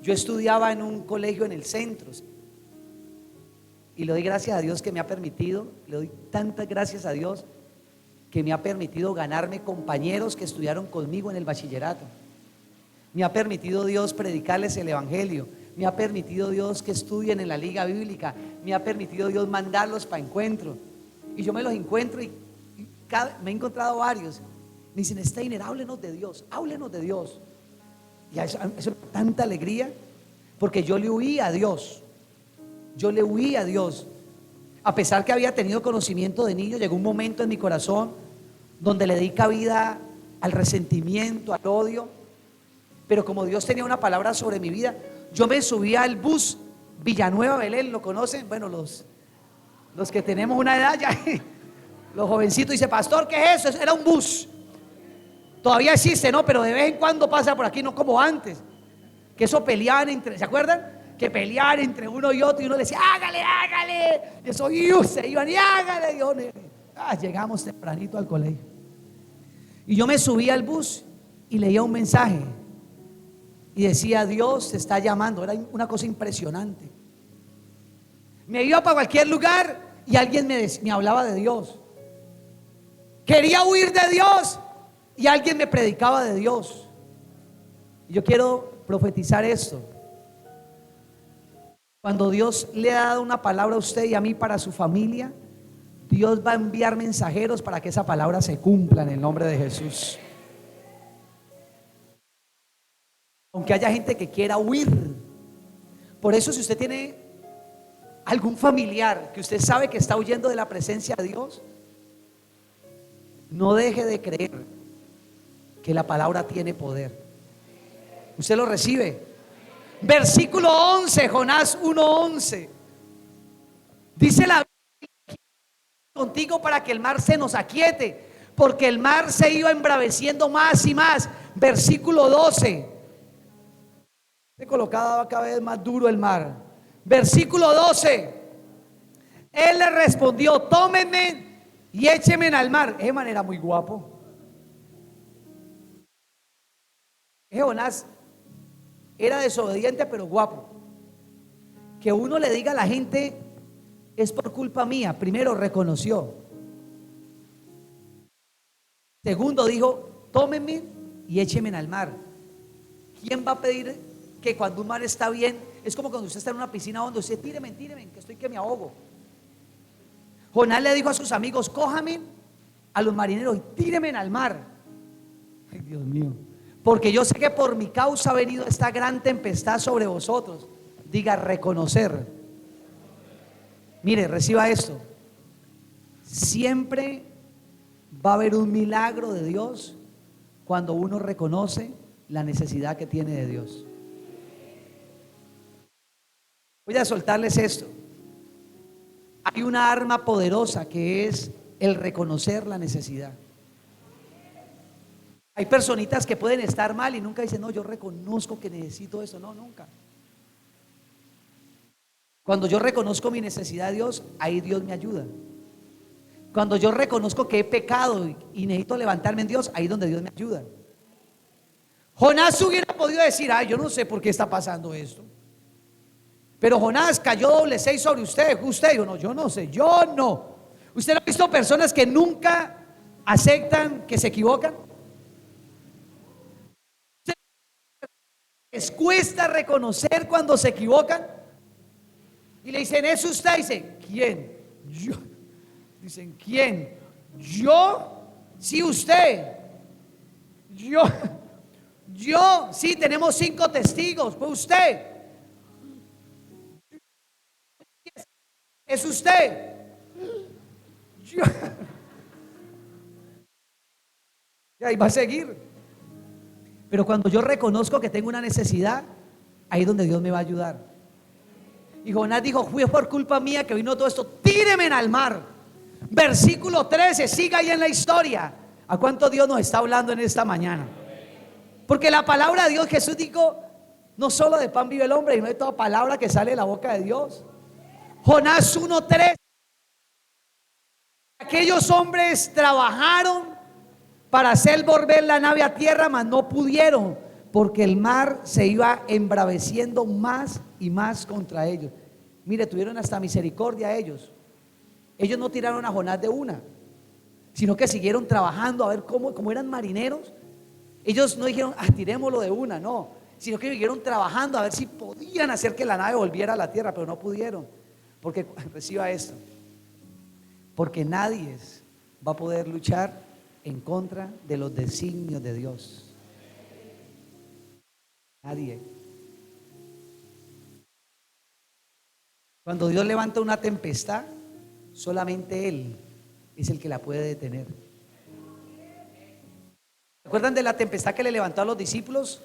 yo estudiaba en un colegio en el centro. Y le doy gracias a Dios que me ha permitido, le doy tantas gracias a Dios que me ha permitido ganarme compañeros que estudiaron conmigo en el bachillerato. Me ha permitido Dios predicarles el evangelio. Me ha permitido Dios que estudien en la liga bíblica. Me ha permitido Dios mandarlos para encuentro. Y yo me los encuentro y me he encontrado varios. Me dicen: Steiner, háblenos de Dios, háblenos de Dios. Y eso es tanta alegría, porque yo le huí a Dios. Yo le huí a Dios. A pesar que había tenido conocimiento de niño, llegó un momento en mi corazón donde le di cabida al resentimiento, al odio. Pero como Dios tenía una palabra sobre mi vida, yo me subía al bus Villanueva Belén, ¿lo conocen? Bueno, los que tenemos una edad ya, los jovencitos, dice: pastor, ¿qué es eso? Era un bus. Todavía existe, ¿no? Pero de vez en cuando pasa por aquí, no como antes. Que eso peleaban entre, ¿se acuerdan? Que peleaban entre uno y otro y uno le decía: hágale, hágale. Y eso, se iban y hágale. Llegamos tempranito al colegio. Y yo me subí al bus y leía un mensaje. Y decía: Dios te está llamando. Era una cosa impresionante. Me iba para cualquier lugar y alguien me hablaba de Dios. Quería huir de Dios y alguien me predicaba de Dios. Y yo quiero profetizar esto. Cuando Dios le ha dado una palabra a usted y a mí para su familia, Dios va a enviar mensajeros para que esa palabra se cumpla en el nombre de Jesús. Aunque haya gente que quiera huir. Por eso, si usted tiene algún familiar que usted sabe que está huyendo de la presencia de Dios, no deje de creer que la palabra tiene poder. Usted lo recibe. Versículo 11, Jonás 1:11. Dice la Biblia: contigo para que el mar se nos aquiete, porque el mar se iba embraveciendo más y más. Versículo 12. Se colocaba cada vez más duro el mar. Versículo 12. Él le respondió: tómenme y échenme al mar. De manera muy guapo. Jonás era desobediente pero guapo. Que uno le diga a la gente: es por culpa mía. Primero reconoció. Segundo dijo: tómenme y échenme al mar. ¿Quién va a pedir que cuando un mar está bien? Es como cuando usted está en una piscina donde usted: tíreme, que estoy que me ahogo. Jonás le dijo a sus amigos: cójame a los marineros y tírenme al mar. Ay, Dios mío. Porque yo sé que por mi causa ha venido esta gran tempestad sobre vosotros. Diga reconocer. Mire, reciba esto. Siempre va a haber un milagro de Dios cuando uno reconoce la necesidad que tiene de Dios. Voy a soltarles esto. Hay una arma poderosa que es el reconocer la necesidad. Hay personitas que pueden estar mal y nunca dicen, no, yo reconozco que necesito eso. No, nunca. Cuando yo reconozco mi necesidad de Dios, ahí Dios me ayuda. Cuando yo reconozco que he pecado y necesito levantarme en Dios, ahí es donde Dios me ayuda. Jonás hubiera podido decir, ay, yo no sé por qué está pasando esto. Pero Jonás cayó doble 6 sobre usted. Usted, yo no sé, yo no. ¿Usted no ha visto personas que nunca aceptan que se equivocan? ¿Les cuesta reconocer cuando se equivocan? Y le dicen, ¿es usted? Dice, ¿quién? Yo. Dicen, ¿quién? ¿Yo? Sí, usted. Yo. Sí, tenemos 5 testigos. Fue usted. ¿Es usted? Yo. Y ahí va a seguir. Pero cuando yo reconozco que tengo una necesidad, ahí es donde Dios me va a ayudar. Y Jonás dijo, fue por culpa mía que vino todo esto, tíreme al mar. Versículo 13, siga ahí en la historia. ¿A cuánto Dios nos está hablando en esta mañana? Porque la palabra de Dios, Jesús dijo, no solo de pan vive el hombre, sino de toda palabra que sale de la boca de Dios. Jonás 1:3. Aquellos hombres trabajaron para hacer volver la nave a tierra, mas no pudieron, porque el mar se iba embraveciendo más y más contra ellos. Mire, tuvieron hasta misericordia a ellos. Ellos no tiraron a Jonás de una, sino que siguieron trabajando a ver cómo eran marineros. Ellos no dijeron, tirémoslo de una, no, sino que siguieron trabajando a ver si podían hacer que la nave volviera a la tierra, pero no pudieron. Porque, reciba esto, porque nadie va a poder luchar en contra de los designios de Dios. Nadie. Cuando Dios levanta una tempestad, solamente Él es el que la puede detener. ¿Se acuerdan de la tempestad que le levantó a los discípulos?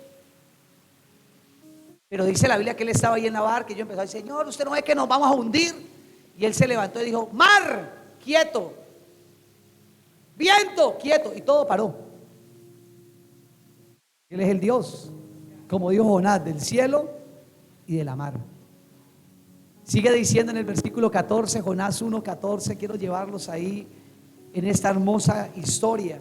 Pero dice la Biblia que Él estaba ahí en la barca y yo empezó a decir, Señor, usted no ve que nos vamos a hundir. Y Él se levantó y dijo, mar, quieto. Viento, quieto. Y todo paró. Él es el Dios, como dijo Jonás, del cielo y de la mar. Sigue diciendo en el versículo 14, Jonás 1:14. Quiero llevarlos ahí en esta hermosa historia.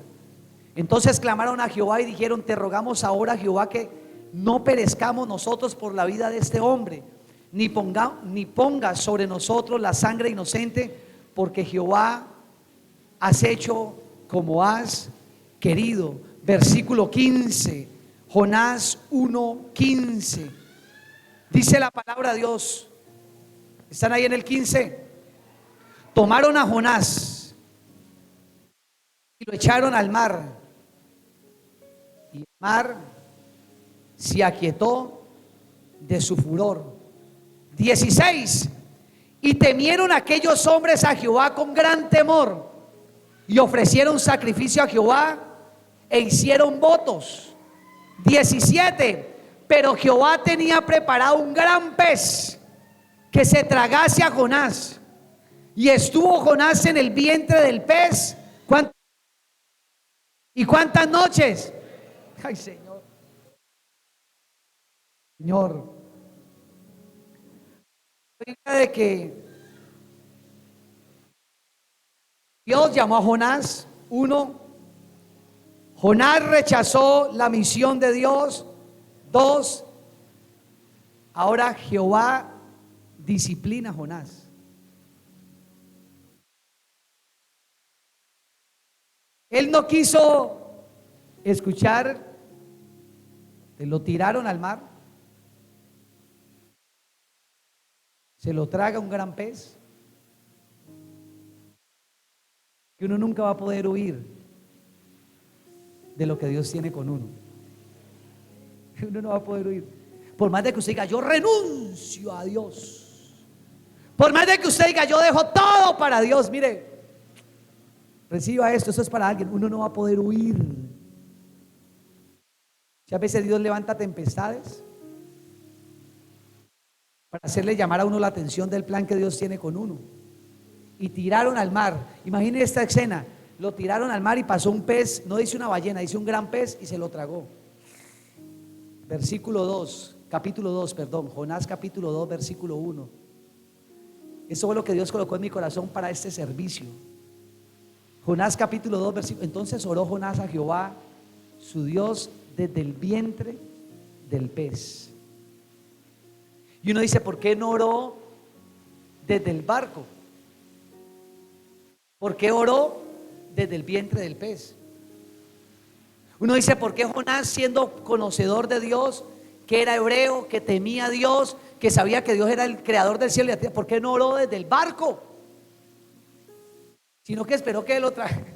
Entonces clamaron a Jehová y dijeron, te rogamos ahora, Jehová, que no perezcamos nosotros por la vida de este hombre, ni ponga sobre nosotros la sangre inocente, porque Jehová has hecho como has querido. Versículo 15, Jonás 1:15. Dice la palabra de Dios. ¿Están ahí en el 15? Tomaron a Jonás y lo echaron al mar, y el mar se aquietó de su furor. 16. Y temieron aquellos hombres a Jehová con gran temor, y ofrecieron sacrificio a Jehová e hicieron votos. 17. Pero Jehová tenía preparado un gran pez que se tragase a Jonás, y estuvo Jonás en el vientre del pez. ¿Y cuántas noches? Ay, Señor. Señor, de que Dios llamó a Jonás. 1. Jonás rechazó la misión de Dios. 2. Ahora Jehová disciplina a Jonás. Él no quiso escuchar, lo tiraron al mar, se lo traga un gran pez, que uno nunca va a poder huir de lo que Dios tiene con uno. Uno no va a poder huir. Por más de que usted diga, yo renuncio a Dios. Por más de que usted diga, yo dejo todo para Dios. Mire, reciba esto, es para alguien. Uno no va a poder huir. Si a veces Dios levanta tempestades para hacerle llamar a uno la atención del plan que Dios tiene con uno. Y tiraron al mar. Imagine esta escena. Lo tiraron al mar y pasó un pez. No dice una ballena, dice un gran pez y se lo tragó. Capítulo 2, Jonás capítulo 2, versículo 1. Eso fue lo que Dios colocó en mi corazón para este servicio. Jonás capítulo 2, versículo. Entonces oró Jonás a Jehová, su Dios, desde el vientre del pez. Y uno dice, ¿por qué no oró desde el barco? ¿Por qué oró desde el vientre del pez? Uno dice, ¿por qué Jonás, siendo conocedor de Dios, que era hebreo, que temía a Dios, que sabía que Dios era el creador del cielo y la tierra, ¿por qué no oró desde el barco? Sino que esperó que lo trajera.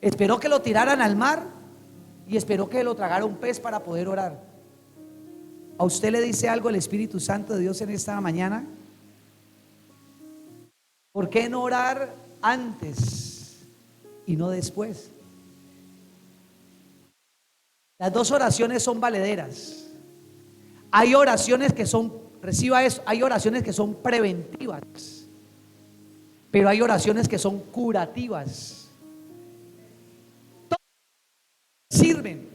Esperó que lo tiraran al mar y esperó que lo tragara un pez para poder orar. ¿A usted le dice algo el Espíritu Santo de Dios en esta mañana? ¿Por qué no orar antes y no después? Las dos oraciones son valederas. Hay oraciones que son, reciba eso, hay oraciones que son preventivas, pero hay oraciones que son curativas. Todas sirven.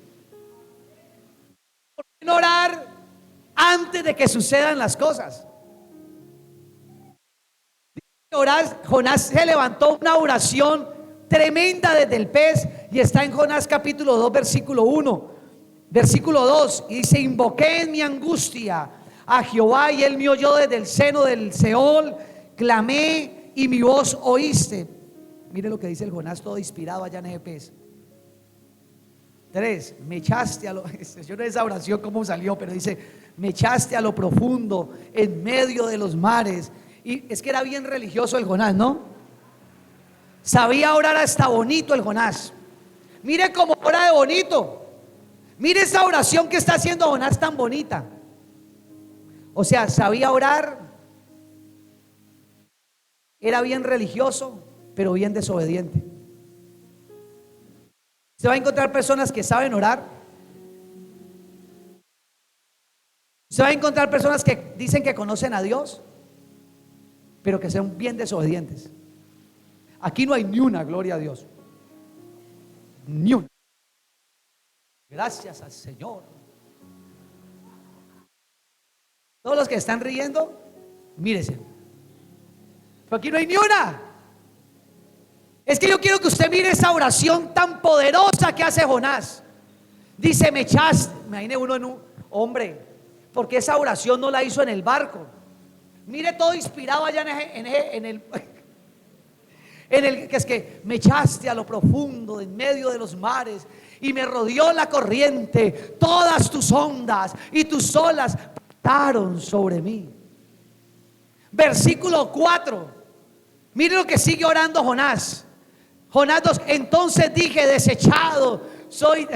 ¿Por qué no orar antes de que sucedan las cosas? Jonás se levantó una oración tremenda desde el pez y está en Jonás capítulo 2 versículo 1, versículo 2 y dice: invoqué en mi angustia a Jehová y él me oyó desde el seno del Seol, clamé y mi voz oíste. Mire lo que dice el Jonás todo inspirado allá en ese pez. 3, me echaste a lo, yo no sé esa oración cómo salió, pero dice: me echaste a lo profundo en medio de los mares. Y es que era bien religioso el Jonás, ¿no? Sabía orar hasta bonito el Jonás. Mire cómo ora de bonito. Mire esa oración que está haciendo Jonás tan bonita. O sea, sabía orar. Era bien religioso, pero bien desobediente. Se va a encontrar personas que saben orar. Se va a encontrar personas que dicen que conocen a Dios, pero que sean bien desobedientes. Aquí no hay ni una, gloria a Dios. Ni una. Gracias al Señor. Todos los que están riendo, mírese. Pero aquí no hay ni una. Es que yo quiero que usted mire esa oración tan poderosa que hace Jonás. Dice: me echaste. Imagine uno en un hombre, porque esa oración no la hizo en el barco. Mire todo inspirado allá en el que es que me echaste a lo profundo en medio de los mares y me rodeó la corriente, todas tus ondas y tus olas pasaron sobre mí. Versículo 4. Mire lo que sigue orando Jonás. Jonás 2, entonces dije: desechado soy.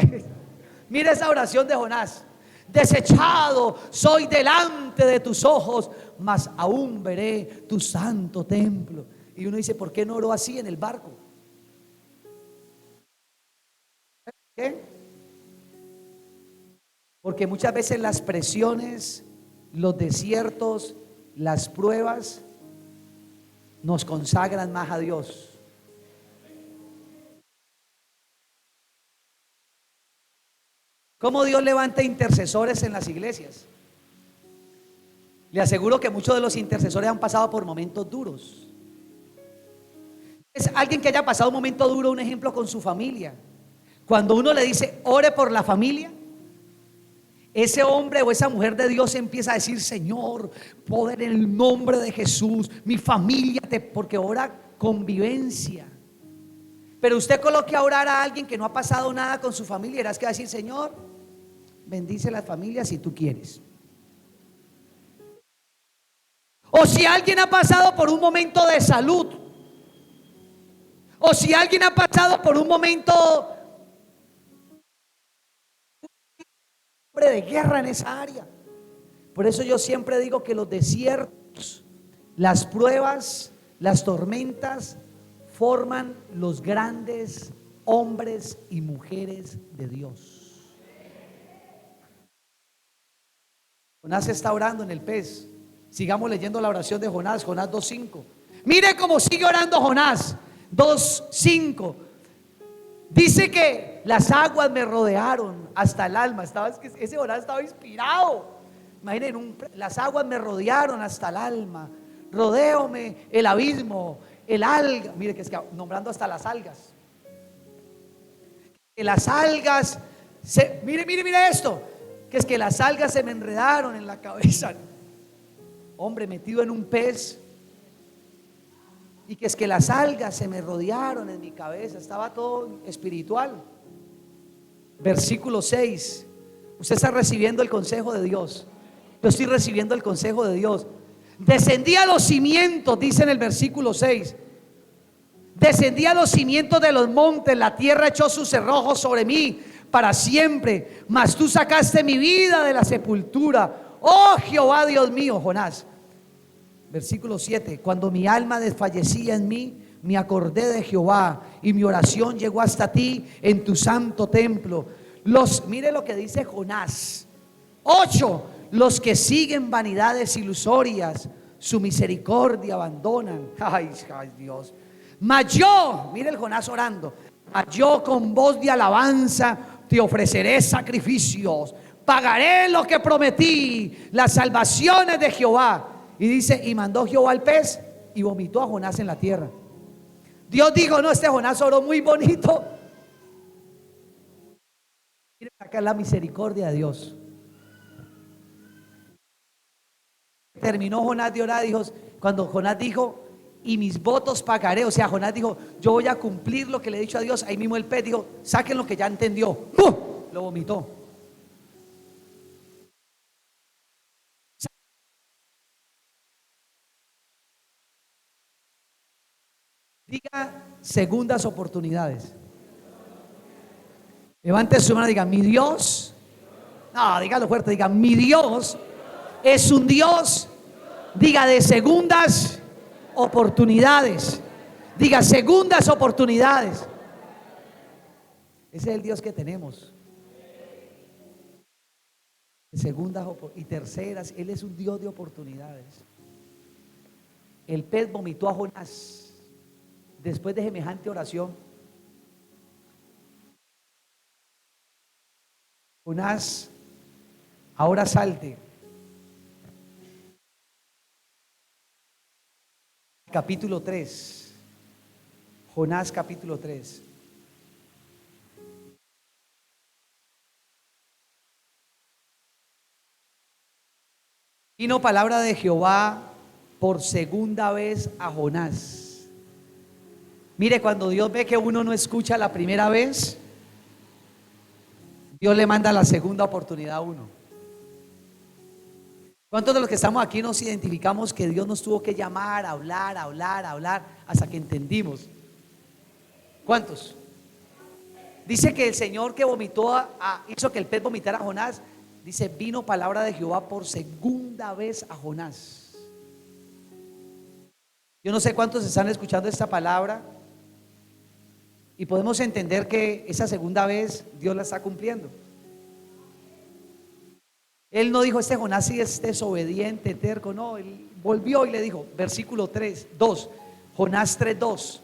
Mire esa oración de Jonás: desechado soy delante de tus ojos, mas aún veré tu santo templo. Y uno dice: ¿por qué no oró así en el barco? ¿Qué? Porque muchas veces las presiones, los desiertos, las pruebas nos consagran más a Dios. ¿Cómo Dios levanta intercesores en las iglesias? Le aseguro que muchos de los intercesores han pasado por momentos duros. Es alguien que haya pasado un momento duro, un ejemplo con su familia. Cuando uno le dice: ore por la familia, ese hombre o esa mujer de Dios empieza a decir: Señor, poder en el nombre de Jesús, mi familia, porque ora convivencia. Pero usted coloque a orar a alguien que no ha pasado nada con su familia, y verás que va a decir: Señor, bendice las familias si tú quieres. O si alguien ha pasado por un momento de salud, o si alguien ha pasado por un momento hombre de guerra en esa área. Por eso yo siempre digo que los desiertos, las pruebas, las tormentas forman los grandes hombres y mujeres de Dios. Jonás está orando en el pez. Sigamos leyendo la oración de Jonás, Jonás 2:5. Mire cómo sigue orando Jonás 2:5. Dice que las aguas me rodearon hasta el alma. Ese Jonás estaba inspirado. Imaginen, las aguas me rodearon hasta el alma. Rodéome el abismo, el alga. Mire que es que nombrando hasta las algas. Que las algas mire esto. Que es que las algas se me enredaron en la cabeza. Hombre, metido en un pez. Y que es que las algas se me rodearon en mi cabeza. Estaba todo espiritual. Versículo 6. Usted está recibiendo el consejo de Dios. Yo estoy recibiendo el consejo de Dios. Descendí a los cimientos, dice en el versículo 6. Descendí a los cimientos de los montes. La tierra echó sus cerrojos sobre mí para siempre. Mas tú sacaste mi vida de la sepultura. Oh Jehová Dios mío. Jonás. Versículo 7. Cuando mi alma desfallecía en mí, me acordé de Jehová, y mi oración llegó hasta ti en tu santo templo. Mire lo que dice Jonás 8. Los que siguen vanidades ilusorias, su misericordia abandonan. Ay Dios. Mas yo, mire el Jonás orando, mas yo con voz de alabanza te ofreceré sacrificios, pagaré lo que prometí, las salvaciones de Jehová. Y dice, y mandó Jehová al pez y vomitó a Jonás en la tierra. Dios dijo, no, este Jonás oró muy bonito. Miren acá la misericordia de Dios. Terminó Jonás de orar, dijo, cuando Jonás dijo, y mis votos pagaré, o sea, Jonás dijo, yo voy a cumplir lo que le he dicho a Dios. Ahí mismo el pez dijo, saquen lo que ya entendió. Lo vomitó. Diga segundas oportunidades. Levante su mano y diga, mi Dios. No, dígalo fuerte, diga, mi Dios es un Dios, diga, de segundas oportunidades. Diga, segundas oportunidades. Ese es el Dios que tenemos. Segundas y terceras. Él es un Dios de oportunidades. El pez vomitó a Jonás después de semejante oración. Jonás, ahora salte. Capítulo 3. Jonás capítulo 3. Vino palabra de Jehová por segunda vez a Jonás. Mire, cuando Dios ve que uno no escucha la primera vez, Dios le manda la segunda oportunidad a uno. ¿Cuántos de los que estamos aquí nos identificamos que Dios nos tuvo que llamar, hablar hasta que entendimos? ¿Cuántos? Dice que el Señor que vomitó hizo que el pez vomitara a Jonás. Dice, vino palabra de Jehová por segunda vez a Jonás. Yo no sé cuántos están escuchando esta palabra y podemos entender que esa segunda vez Dios la está cumpliendo. Él no dijo, este Jonás sí es desobediente, terco. No, él volvió y le dijo, versículo 2, Jonás 3:2.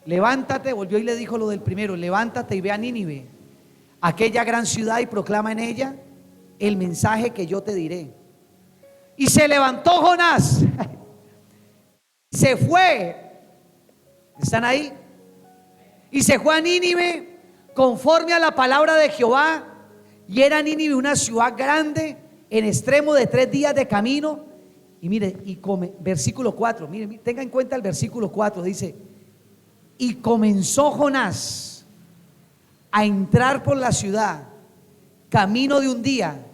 Levántate, volvió y le dijo lo del primero, levántate y ve a Nínive, aquella gran ciudad, y proclama en ella el mensaje que yo te diré. Y se levantó Jonás, se fue. ¿Están ahí? Y se fue a Nínive conforme a la palabra de Jehová. Y era Nínive una ciudad grande, en extremo de 3 días de camino. Y mire, versículo 4, mire, tenga en cuenta el versículo 4, dice, y comenzó Jonás a entrar por la ciudad camino de un día,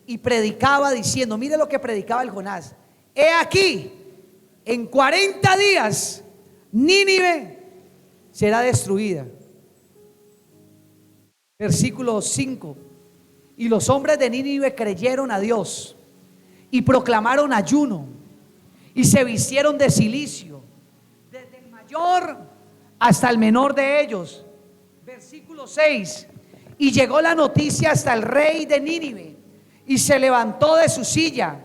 y predicaba diciendo, mire lo que predicaba el Jonás, he aquí, en 40 días Nínive será destruida. Versículo 5, Y los hombres de Nínive creyeron a Dios y proclamaron ayuno y se vistieron de cilicio, desde el mayor hasta el menor de ellos. Versículo 6. Y llegó la noticia hasta el rey de Nínive, y se levantó de su silla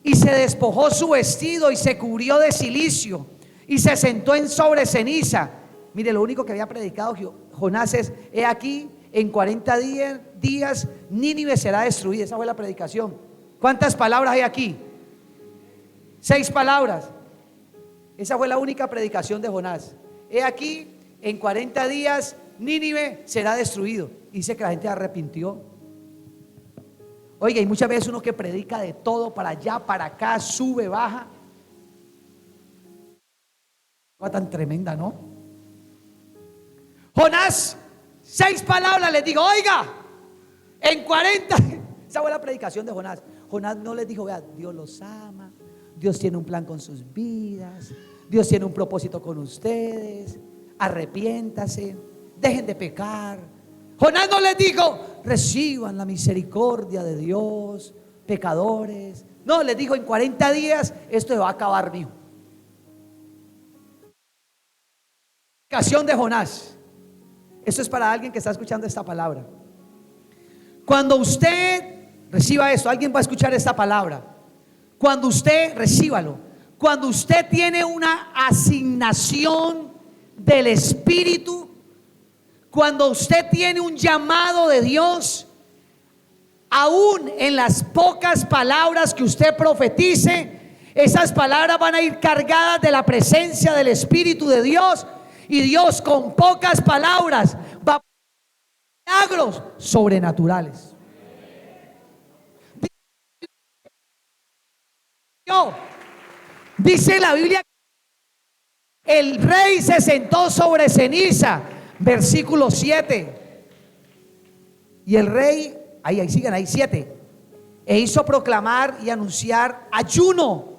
y se despojó su vestido y se cubrió de cilicio y se sentó en sobre ceniza. Mire, lo único que había predicado Jonás es: he aquí, en 40 días Nínive será destruida. Esa fue la predicación. ¿Cuántas palabras hay aquí? 6 palabras. Esa fue la única predicación de Jonás. He aquí, en 40 días Nínive será destruido. Dice que la gente arrepintió. Oiga, y muchas veces uno que predica de todo, para allá, para acá, sube, baja. No tan tremenda, ¿no? Jonás, 6 palabras les digo: oiga, en 40. Esa fue la predicación de Jonás. Jonás no les dijo: vea, Dios los ama, Dios tiene un plan con sus vidas, Dios tiene un propósito con ustedes, arrepiéntase, dejen de pecar. Jonás no les dijo: reciban la misericordia de Dios, pecadores. No, les dijo: en 40 días esto se va a acabar, mijo. Predicación de Jonás. Esto es para alguien que está escuchando esta palabra. Cuando usted reciba esto, alguien va a escuchar esta palabra. Cuando usted recíbalo, cuando usted tiene una asignación del Espíritu, cuando usted tiene un llamado de Dios, aún en las pocas palabras que usted profetice, esas palabras van a ir cargadas de la presencia del Espíritu de Dios. Y Dios, con pocas palabras, va a hacer milagros sobrenaturales. Dice la Biblia: el rey se sentó sobre ceniza. Versículo 7. Y el rey, ahí sigan, ahí 7. E hizo proclamar y anunciar ayuno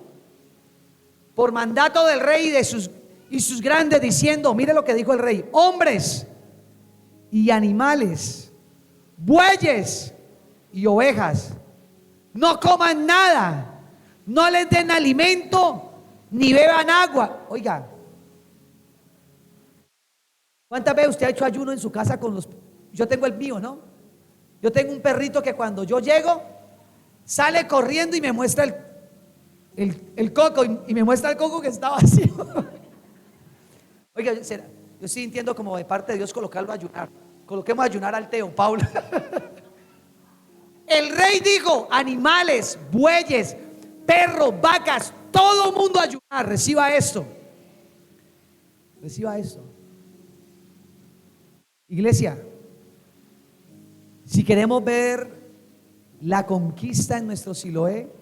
por mandato del rey y sus grandes, diciendo: mire lo que dijo el rey: hombres y animales, bueyes y ovejas, no coman nada, no les den alimento, ni beban agua. Oiga, ¿cuántas veces usted ha hecho ayuno en su casa con los? Yo tengo el mío, ¿no? Yo tengo un perrito que cuando yo llego sale corriendo y me muestra el coco, y me muestra el coco que está vacío. Oiga, yo estoy sintiendo como de parte de Dios colocarlo a ayunar. Coloquemos a ayunar al Teo, Paula. El rey dijo: animales, bueyes, perros, vacas, todo el mundo a ayunar. Reciba esto. Reciba esto. Iglesia, si queremos ver la conquista en nuestro Siloé,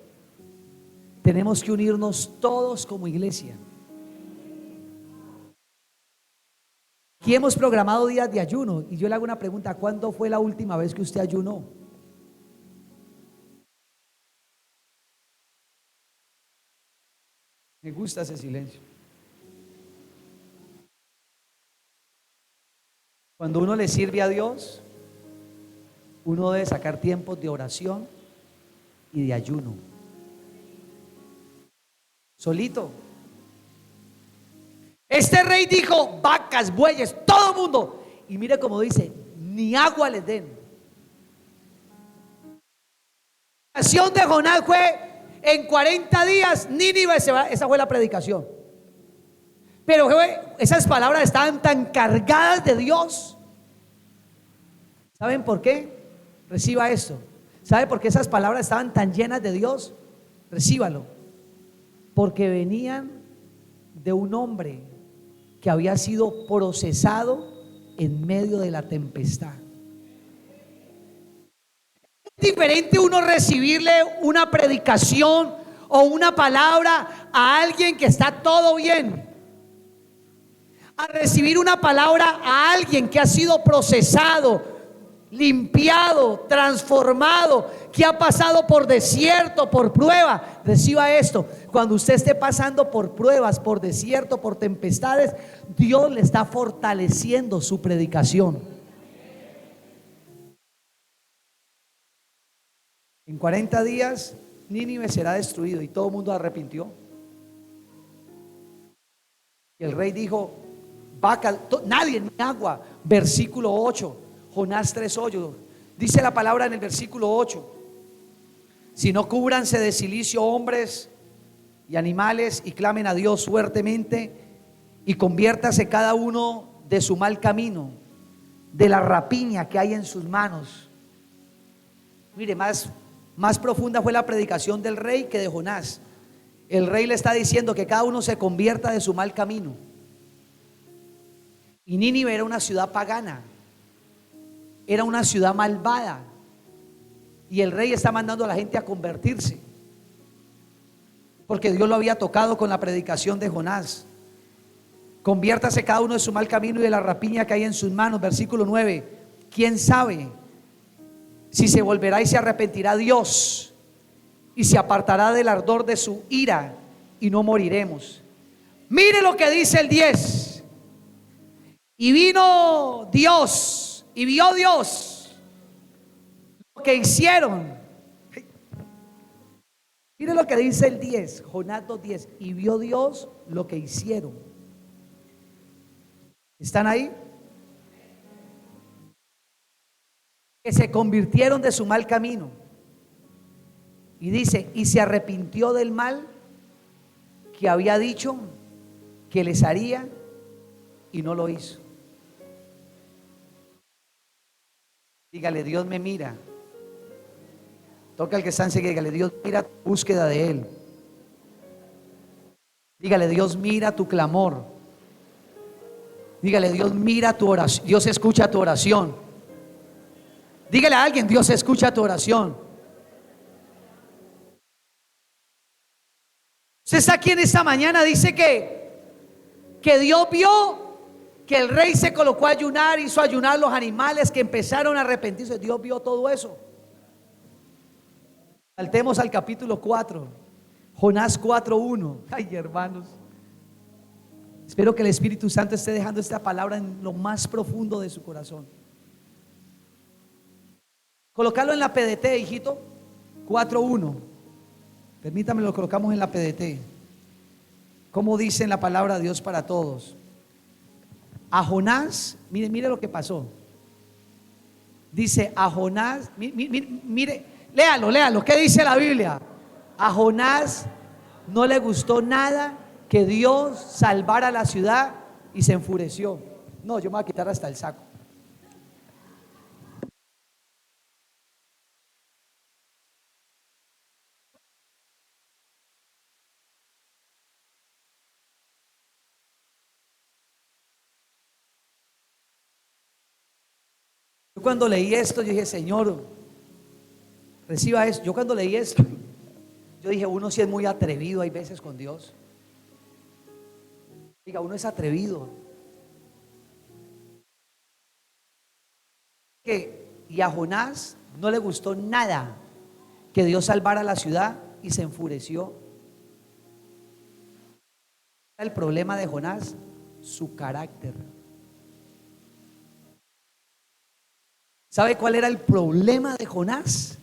tenemos que unirnos todos como iglesia. Aquí hemos programado días de ayuno, y yo le hago una pregunta: ¿cuándo fue la última vez que usted ayunó? Me gusta ese silencio. Cuando uno le sirve a Dios, uno debe sacar tiempos de oración y de ayuno. Solito. Este rey dijo: vacas, bueyes, todo el mundo. Y mire cómo dice: ni agua les den. La predicación de Jonás fue: en 40 días Nínive se va. Esa fue la predicación. Pero esas palabras estaban tan cargadas de Dios. ¿Saben por qué? Reciba esto. ¿Sabe por qué esas palabras estaban tan llenas de Dios? Recíbalo. Porque venían de un hombre que había sido procesado en medio de la tempestad. Es diferente uno recibirle una predicación o una palabra a alguien que está todo bien, a recibir una palabra a alguien que ha sido procesado, limpiado, transformado, que ha pasado por desierto, por prueba. Reciba esto: cuando usted esté pasando por pruebas, por desierto, por tempestades, Dios le está fortaleciendo su predicación. En 40 días Nínive será destruido, y todo el mundo arrepintió. Y el rey dijo: vaca, nadie, ni agua. Versículo 8, Jonás 3:8. Dice la palabra en el versículo 8: si no cúbranse de cilicio hombres y animales, y clamen a Dios fuertemente, y conviértase cada uno de su mal camino, de la rapiña que hay en sus manos. Mire, más profunda fue la predicación del rey que de Jonás. El rey le está diciendo que cada uno se convierta de su mal camino. Y Nínive era una ciudad pagana, era una ciudad malvada, y el rey está mandando a la gente a convertirse, porque Dios lo había tocado con la predicación de Jonás. Conviértase cada uno de su mal camino y de la rapiña que hay en sus manos. Versículo 9: ¿quién sabe si se volverá y se arrepentirá Dios, y se apartará del ardor de su ira, y no moriremos? Mire lo que dice el 10: y vino Dios, y vio Dios lo que hicieron. Mire lo que dice el 10, Jonás 2:10: y vio Dios lo que hicieron. ¿Están ahí? Que se convirtieron de su mal camino. Y dice: y se arrepintió del mal que había dicho que les haría, y no lo hizo. Dígale: Dios me mira. Toca al que está enseguida, dígale: Dios mira tu búsqueda de Él. Dígale: Dios mira tu clamor. Dígale: Dios mira tu oración. Dios escucha tu oración. Dígale a alguien: Dios escucha tu oración. Usted está aquí en esta mañana, dice que Dios vio que el rey se colocó a ayunar, hizo ayunar los animales, que empezaron a arrepentirse. Dios vio todo eso. Saltemos al capítulo 4, Jonás 4:1. Ay, hermanos, espero que el Espíritu Santo esté dejando esta palabra en lo más profundo de su corazón. Colocarlo en la PDT, hijito. 4:1. Permítame, lo colocamos en la PDT. ¿Cómo dice en la palabra de Dios para todos? A Jonás, mire lo que pasó. Dice: a Jonás, mire, léalo, ¿qué dice la Biblia? A Jonás no le gustó nada que Dios salvara la ciudad, y se enfureció. No, yo me voy a quitar hasta el saco. Yo cuando leí esto, yo dije: Señor, reciba esto. Yo cuando leí esto, yo dije: uno sí es muy atrevido, hay veces con Dios. Diga, uno es atrevido. Y a Jonás no le gustó nada que Dios salvara la ciudad, y se enfureció. El problema de Jonás, su carácter. ¿Sabe cuál era el problema de Jonás?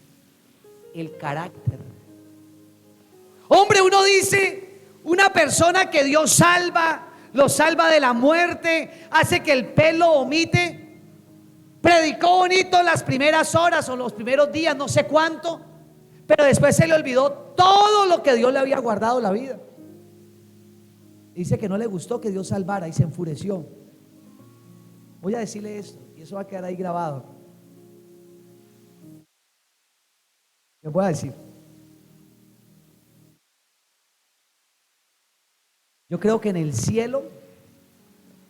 El carácter. Hombre, uno dice, una persona que Dios salva, lo salva de la muerte, hace que el pelo vomite, predicó bonito las primeras horas o los primeros días, no sé cuánto, pero después se le olvidó todo lo que Dios le había guardado la vida. Dice que no le gustó que Dios salvara, y se enfureció. Voy a decirle esto, y eso va a quedar ahí grabado. Les voy a decir, yo creo que en el cielo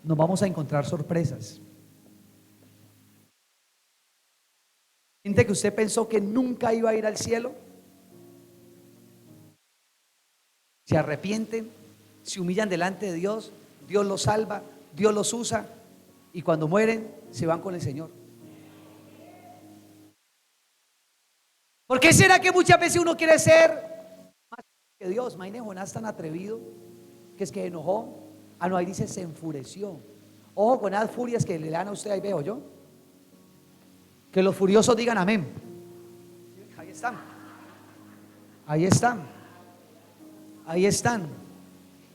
nos vamos a encontrar sorpresas. Gente que usted pensó que nunca iba a ir al cielo, se arrepienten, se humillan delante de Dios, Dios los salva, Dios los usa, y cuando mueren se van con el Señor. ¿Por qué será que muchas veces uno quiere ser más que Dios? Imagínese Jonás tan atrevido, que es que enojó. Ah, no, ahí dice se enfureció. Ojo con las furias que le dan a usted, ahí veo yo. Que los furiosos digan amén. Ahí están. Ahí están, ahí están.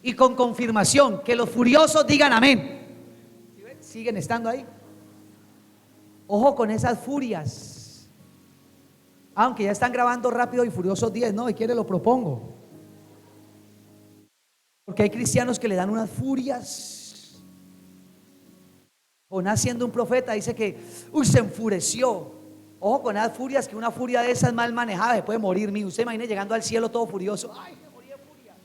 Y con confirmación, que los furiosos digan amén. Siguen estando ahí. Ojo con esas furias. Aunque ya están grabando Rápido y Furioso 10, no, y quiere lo propongo. Porque hay cristianos que le dan unas furias. Jonás, siendo un profeta, dice que se enfureció. Ojo con esas furias, que una furia de esas mal manejada se puede morir. Usted imagina llegando al cielo todo furioso. Ay, me morí de furia.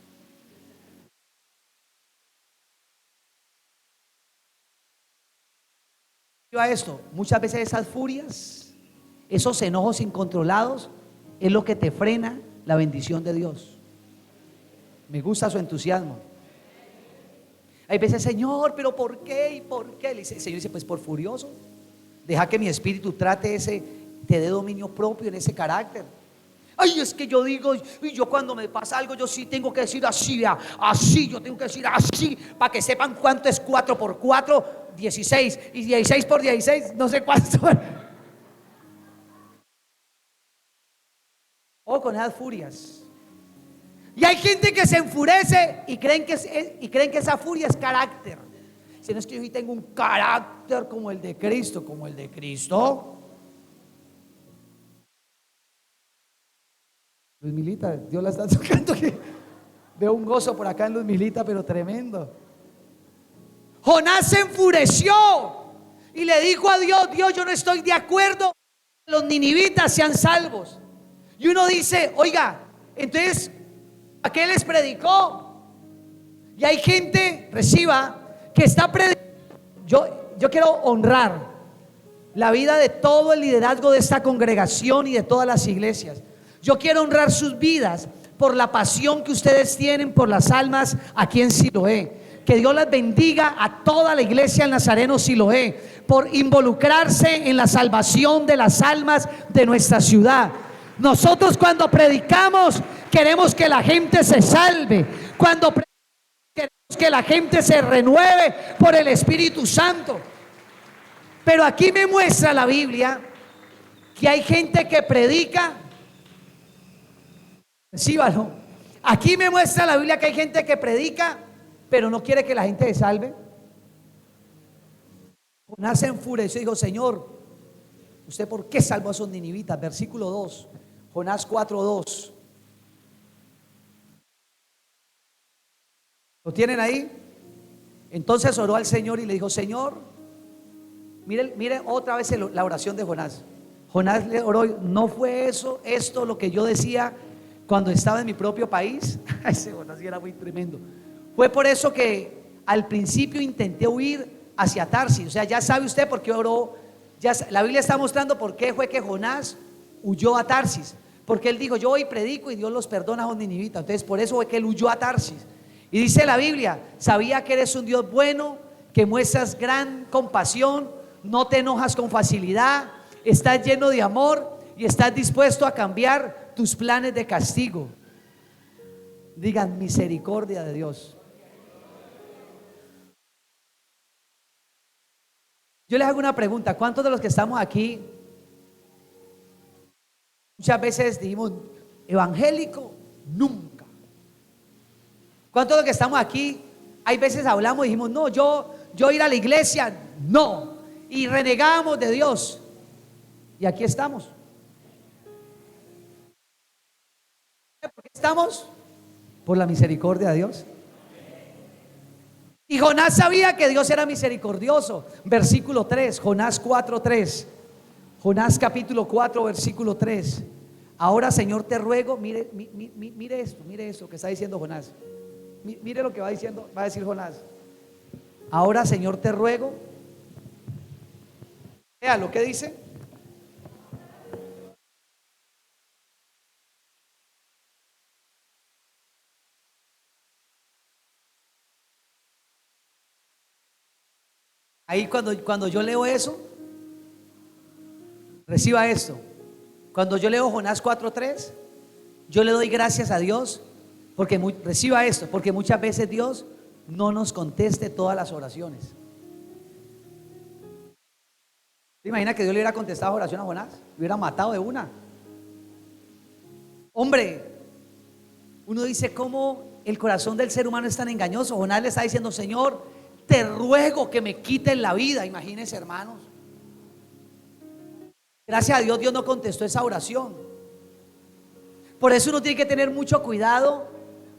A esto, muchas veces esas furias, esos enojos incontrolados, es lo que te frena la bendición de Dios. Me gusta su entusiasmo. Hay veces, Señor, pero ¿por qué? ¿Y por qué? El Señor dice, pues por furioso. Deja que mi espíritu te dé dominio propio en ese carácter. Ay, es que yo digo, y yo cuando me pasa algo, yo sí tengo que decir así, así, yo tengo que decir así, para que sepan cuánto es 4 por 4, 16, y 16 por 16, no sé cuánto. O con esas furias. Y hay gente que se enfurece y creen que esa furia es carácter. Si no, es que yo sí tengo un carácter como el de Cristo, como el de Cristo. Luis Milita, Dios la está tocando, que veo un gozo por acá en Luis Milita, pero tremendo. Jonás se enfureció y le dijo a Dios: Dios, yo no estoy de acuerdo que los ninivitas sean salvos. Y uno dice: oiga, entonces, ¿a qué les predicó? Y hay gente, que está predicando. Yo quiero honrar la vida de todo el liderazgo de esta congregación y de todas las iglesias. Yo quiero honrar sus vidas por la pasión que ustedes tienen por las almas aquí en Siloé. Que Dios las bendiga a toda la iglesia del Nazareno Siloé por involucrarse en la salvación de las almas de nuestra ciudad. Nosotros, cuando predicamos, queremos que la gente se salve. Cuando queremos que la gente se renueve por el Espíritu Santo. Pero aquí me muestra la Biblia que hay gente que predica. Recíbalo. Aquí me muestra la Biblia que hay gente que predica, pero no quiere que la gente se salve. Jonás se enfureció y dijo: Señor, ¿usted por qué salvó a esos ninivitas? Versículo 2, Jonás 4:2. ¿Lo tienen ahí? Entonces oró al Señor y le dijo: Señor, mire otra vez la oración de Jonás. Jonás le oró: ¿no fue esto lo que yo decía cuando estaba en mi propio país? Ese Jonás era muy tremendo. Fue por eso que al principio intenté huir hacia Tarsis. O sea, ya sabe usted por qué oró. La Biblia está mostrando por qué fue que Jonás huyó a Tarsis. Porque él dijo: yo voy y predico y Dios los perdona a los ninivitas. Entonces por eso fue que él huyó a Tarsis. Y dice la Biblia: sabía que eres un Dios bueno, que muestras gran compasión, no te enojas con facilidad, estás lleno de amor y estás dispuesto a cambiar tus planes de castigo. Digan: misericordia de Dios. Yo les hago una pregunta: ¿cuántos de los que estamos aquí muchas veces dijimos evangélico? Nunca. ¿Cuántos de los que estamos aquí hay veces hablamos y dijimos: no, yo ir a la iglesia, no, y renegamos de Dios? Y aquí estamos. ¿Por qué estamos? Por la misericordia de Dios. Y Jonás sabía que Dios era misericordioso. Versículo 3, Jonás 4:3. Jonás capítulo 4, versículo 3. Ahora, Señor, te ruego, mire esto que está diciendo Jonás. Mire lo que va a decir Jonás. Ahora, Señor, te ruego. Vea lo que dice. Ahí cuando yo leo eso, reciba esto. Cuando yo leo Jonás 4:3, yo le doy gracias a Dios porque reciba esto, porque muchas veces Dios no nos conteste todas las oraciones. ¿Se imagina que Dios le hubiera contestado oración a Jonás? Le hubiera matado de una. Hombre, Uno dice cómo el corazón del ser humano es tan engañoso. Jonás le está diciendo: Señor, te ruego que me quiten la vida. Imagínense, hermanos. Gracias a Dios, Dios no contestó esa oración. Por eso uno tiene que tener mucho cuidado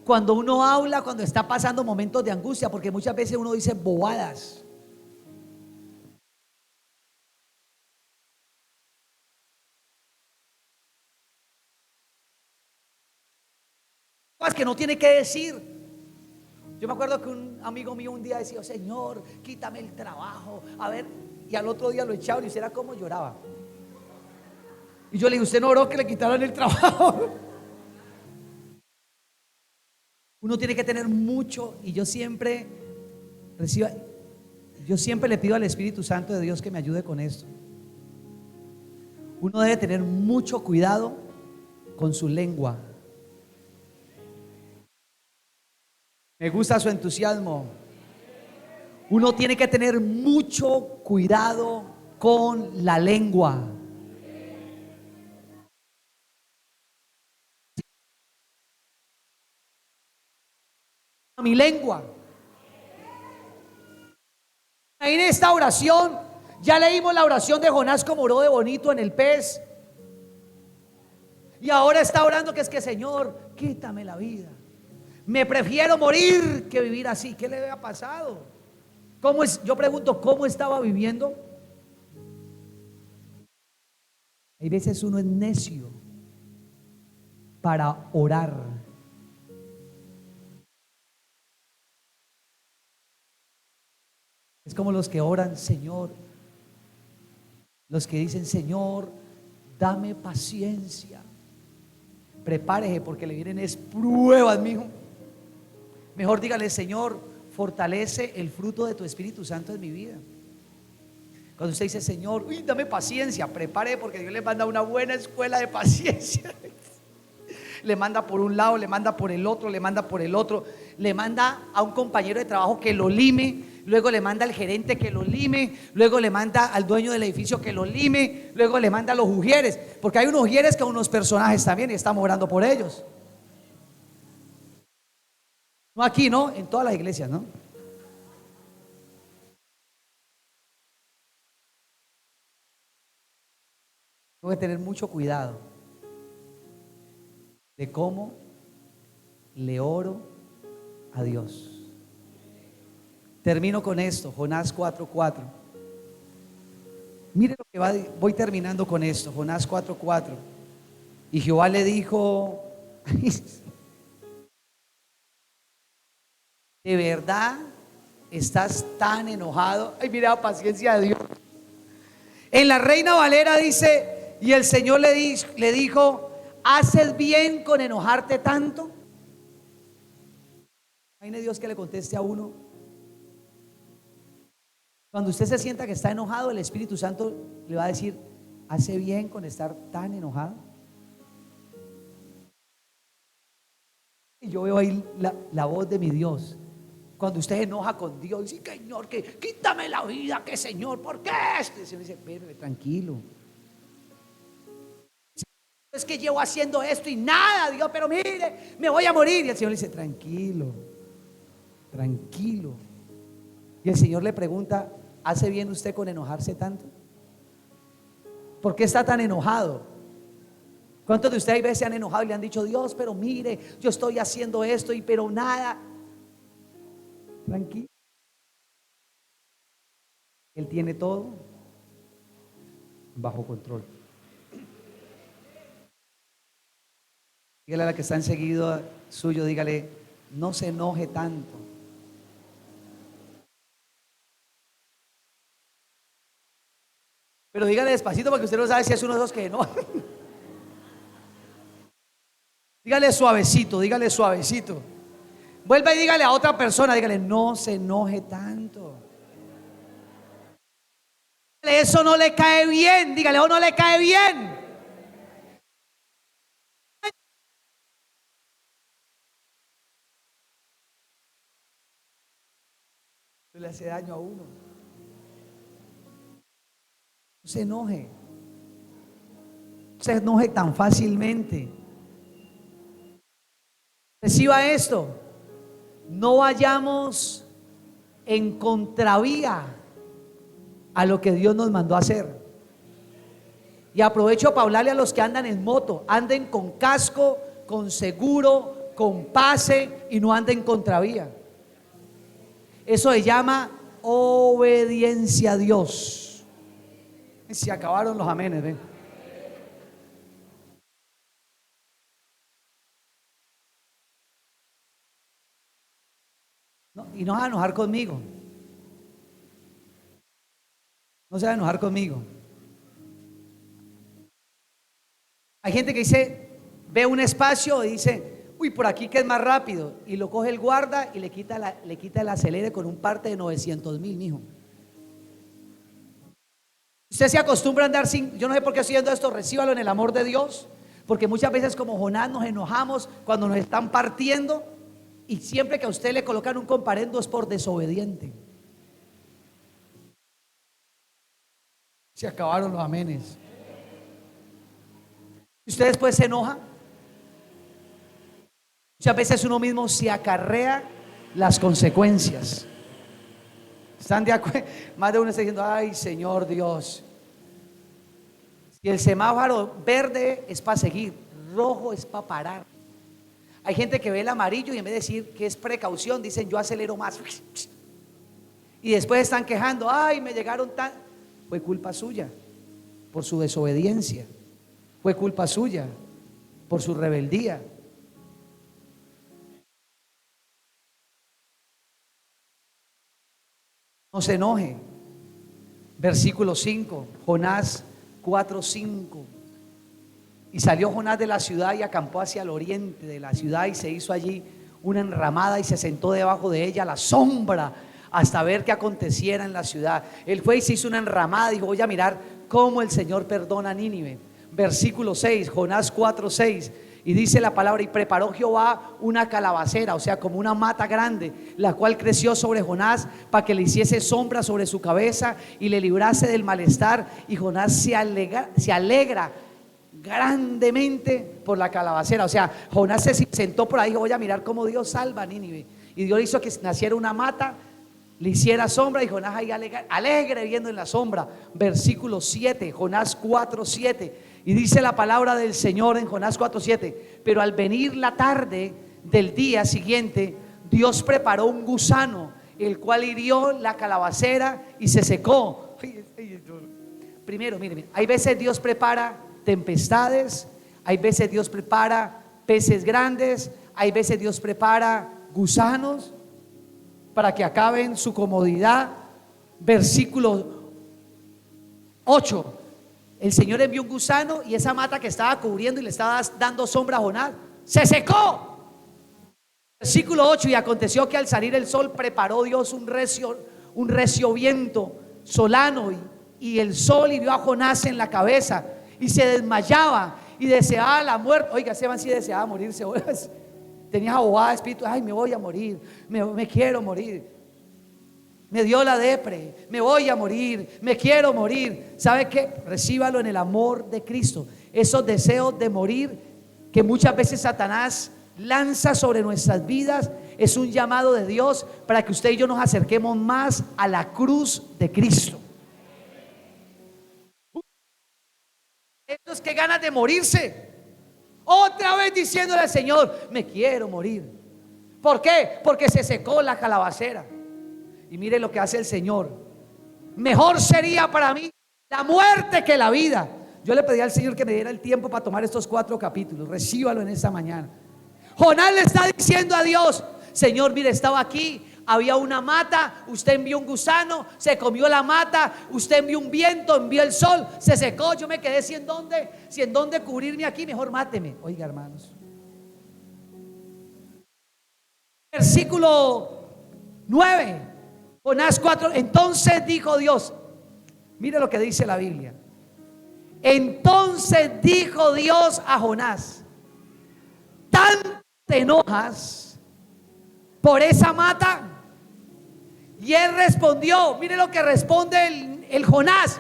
cuando uno habla, cuando está pasando momentos de angustia, porque muchas veces uno dice bobadas. Cosas que no tiene que decir. Yo me acuerdo que un amigo mío un día decía: Señor, quítame el trabajo. A ver, y al otro día lo echaban y usted era como lloraba. Y yo le dije: ¿usted no oró que le quitaran el trabajo? Uno tiene que tener mucho, y yo siempre le pido al Espíritu Santo de Dios que me ayude con esto. Uno debe tener mucho cuidado con su lengua. Me gusta su entusiasmo. Uno tiene que tener mucho cuidado con la lengua. Mi lengua. Ahí en esta oración, ya leímos la oración de Jonás, como oró de bonito en el pez. Y ahora está orando que es que: Señor, quítame la vida. Me prefiero morir que vivir así. ¿Qué le había pasado? ¿Cómo es? Yo pregunto, ¿cómo estaba viviendo? Hay veces uno es necio para orar. Es como los que oran: Señor, los que dicen: Señor, dame paciencia. Prepárese porque le vienen es pruebas, mijo. Mejor dígale: Señor, fortalece el fruto de tu Espíritu Santo en mi vida. Cuando usted dice: Señor, uy, dame paciencia, prepare porque Dios le manda una buena escuela de paciencia. Le manda por un lado, le manda por el otro, le manda por el otro. Le manda a un compañero de trabajo que lo lime, luego le manda al gerente que lo lime, luego le manda al dueño del edificio que lo lime, luego le manda a los ujieres, porque hay unos ujieres que son unos personajes también y estamos orando por ellos. No aquí, ¿no? En todas las iglesias, ¿no? Tengo que tener mucho cuidado de cómo le oro a Dios. Termino con esto, Jonás 4:4. Mire lo que voy terminando con esto, Jonás 4:4. Y Jehová le dijo: ¿de verdad estás tan enojado? Ay, mira la paciencia de Dios. En la Reina Valera dice: y el Señor le dijo: ¿haces bien con enojarte tanto? Imagine Dios que le conteste a uno. Cuando usted se sienta que está enojado, el Espíritu Santo le va a decir: ¿hace bien con estar tan enojado? Y yo veo ahí la voz de mi Dios. Cuando usted enoja con Dios, dice: Señor, que quítame la vida, que Señor, ¿por qué? El Señor dice: pero tranquilo. Es que llevo haciendo esto y nada, Dios, pero mire, me voy a morir. Y el Señor le dice: tranquilo, tranquilo. Y el Señor le pregunta: ¿hace bien usted con enojarse tanto? ¿Por qué está tan enojado? ¿Cuántos de ustedes a veces se han enojado y le han dicho: Dios, pero mire, yo estoy haciendo esto y pero nada? Tranquilo. Él tiene todo bajo control. Dígale a la que está enseguida suyo, dígale: no se enoje tanto. Pero dígale despacito porque usted no sabe si es uno de esos que no. Dígale suavecito, dígale suavecito. Vuelva y dígale a otra persona, dígale: no se enoje tanto. Eso no le cae bien, dígale: o no le cae bien. Le hace daño a uno. No se enoje. No se enoje tan fácilmente. Reciba esto. No vayamos en contravía a lo que Dios nos mandó a hacer. Y aprovecho para hablarle a los que andan en moto: anden con casco, con seguro, con pase, y no anden en contravía. Eso se llama obediencia a Dios. Se acabaron los amenes, ¿ven? No, y no se va a enojar conmigo. No se va a enojar conmigo. Hay gente que dice, ve un espacio y dice, uy, por aquí que es más rápido, y lo coge el guarda y le quita el acelere con un parte de 900,000, mijo. Usted se acostumbra a andar sin, yo no sé por qué estoy haciendo esto, recíbalo en el amor de Dios, porque muchas veces como Jonás nos enojamos cuando nos están partiendo, y siempre que a usted le colocan un comparendo es por desobediente. Se acabaron los amenes. Usted después se enoja. Muchas veces uno mismo se acarrea las consecuencias. ¿Están de acuerdo? Más de uno está diciendo, ay, Señor Dios. Si el semáforo verde es para seguir, rojo es para parar. Hay gente que ve el amarillo y en vez de decir que es precaución, dicen, yo acelero más. Y después están quejando, ay, me llegaron tan... Fue culpa suya por su desobediencia. Fue culpa suya por su rebeldía. No se enoje. Versículo 5, Jonás 4:5. Y salió Jonás de la ciudad y acampó hacia el oriente de la ciudad, y se hizo allí una enramada y se sentó debajo de ella a la sombra hasta ver qué aconteciera en la ciudad. Él fue y se hizo una enramada y dijo, voy a mirar cómo el Señor perdona a Nínive. Versículo 6, Jonás 4:6. Y dice la palabra, y preparó Jehová una calabacera, o sea, como una mata grande, la cual creció sobre Jonás para que le hiciese sombra sobre su cabeza y le librase del malestar. Y Jonás se alegra grandemente por la calabacera. O sea, Jonás se sentó por ahí y dijo, voy a mirar cómo Dios salva a Nínive. Y Dios hizo que naciera una mata, le hiciera sombra, y Jonás ahí alegre viendo en la sombra. Versículo 7, Jonás 4:7. Y dice la palabra del Señor en Jonás 4:7, pero al venir la tarde del día siguiente, Dios preparó un gusano, el cual hirió la calabacera y se secó. Primero, mire, hay veces Dios prepara tempestades, hay veces Dios prepara peces grandes, hay veces Dios prepara gusanos para que acaben su comodidad. Versículo 8. El Señor envió un gusano y esa mata que estaba cubriendo y le estaba dando sombra a Jonás se secó. Versículo 8, y aconteció que al salir el sol preparó Dios un recio viento solano, y el sol hirió a Jonás en la cabeza y se desmayaba y deseaba la muerte. Oiga, Esteban sí deseaba morirse. Tenía abogada de espíritu, ay, me voy a morir, me quiero morir. Me dio la depre, me voy a morir, me quiero morir. ¿Sabe qué? Recíbalo en el amor de Cristo. Esos deseos de morir que muchas veces Satanás lanza sobre nuestras vidas es un llamado de Dios para que usted y yo nos acerquemos más a la cruz de Cristo. Estos que ganas de morirse, otra vez diciéndole al Señor, me quiero morir. ¿Por qué? Porque se secó la calabacera. Y mire lo que hace el Señor. Mejor sería para mí la muerte que la vida. Yo le pedí al Señor que me diera el tiempo para tomar estos 4 capítulos. Recíbalo en esta mañana. Jonás le está diciendo a Dios, Señor, mire, estaba aquí, había una mata, usted envió un gusano, se comió la mata, usted envió un viento, envió el sol, se secó, yo me quedé sin dónde cubrirme aquí, mejor máteme. Oiga, hermanos, versículo 9, Jonás 4. Entonces dijo Dios, mire lo que dice la Biblia. Entonces dijo Dios a Jonás, ¿tanto te enojas por esa mata? Y él respondió, mire lo que responde el Jonás,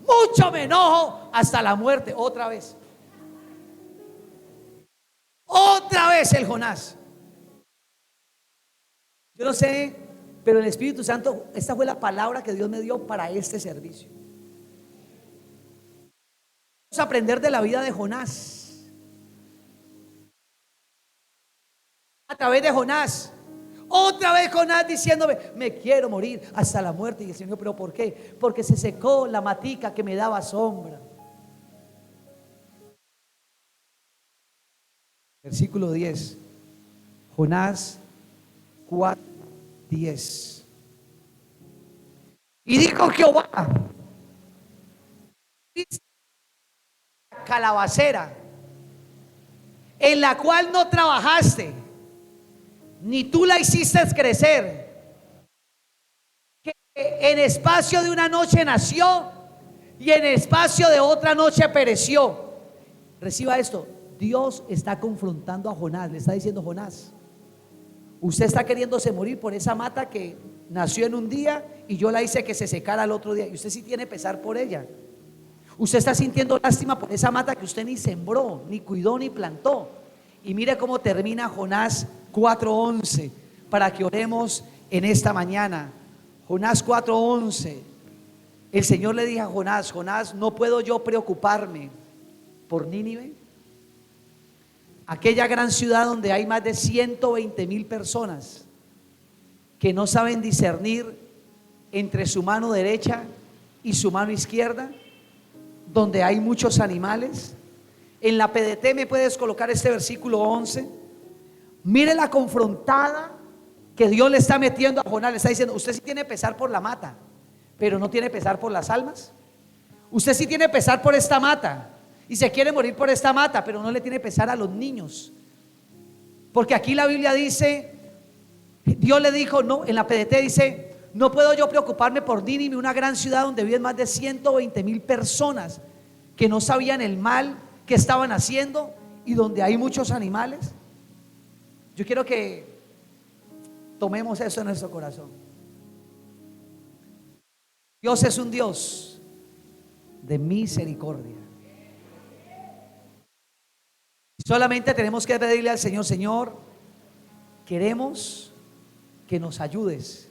mucho me enojo hasta la muerte. Otra vez el Jonás. Yo no sé, pero el Espíritu Santo, esta fue la palabra que Dios me dio para este servicio. Vamos a aprender de la vida de Jonás. A través de Jonás. Otra vez Jonás diciéndome, me quiero morir hasta la muerte. Y el Señor, ¿pero por qué? Porque se secó la matica que me daba sombra. Versículo 10. Jonás 4:10. Y dijo Jehová, calabacera en la cual no trabajaste, ni tú la hiciste crecer, que en espacio de una noche nació y en espacio de otra noche pereció. Reciba esto. Dios está confrontando a Jonás. Le está diciendo: Jonás, usted está queriéndose morir por esa mata que nació en un día y yo la hice que se secara al otro día, y usted sí tiene pesar por ella. Usted está sintiendo lástima por esa mata que usted ni sembró, ni cuidó, ni plantó. Y mire cómo termina Jonás 4:11, para que oremos en esta mañana. Jonás 4:11. El Señor le dijo a Jonás: Jonás, ¿no puedo yo preocuparme por Nínive? Aquella gran ciudad donde hay más de 120,000 personas que no saben discernir entre su mano derecha y su mano izquierda, donde hay muchos animales. En la PDT me puedes colocar este versículo 11. Mire la confrontada que Dios le está metiendo a Jonás. Le está diciendo: usted sí tiene pesar por la mata, pero no tiene pesar por las almas. Usted sí tiene pesar por esta mata y se quiere morir por esta mata, pero no le tiene pesar a los niños. Porque aquí la Biblia dice, Dios le dijo, no, en la PDT dice: no puedo yo preocuparme por Nínive, una gran ciudad donde viven más de 120,000 personas que no sabían el mal que estaban haciendo y donde hay muchos animales. Yo quiero que tomemos eso en nuestro corazón. Dios es un Dios de misericordia. Solamente tenemos que pedirle al Señor: Señor, queremos que nos ayudes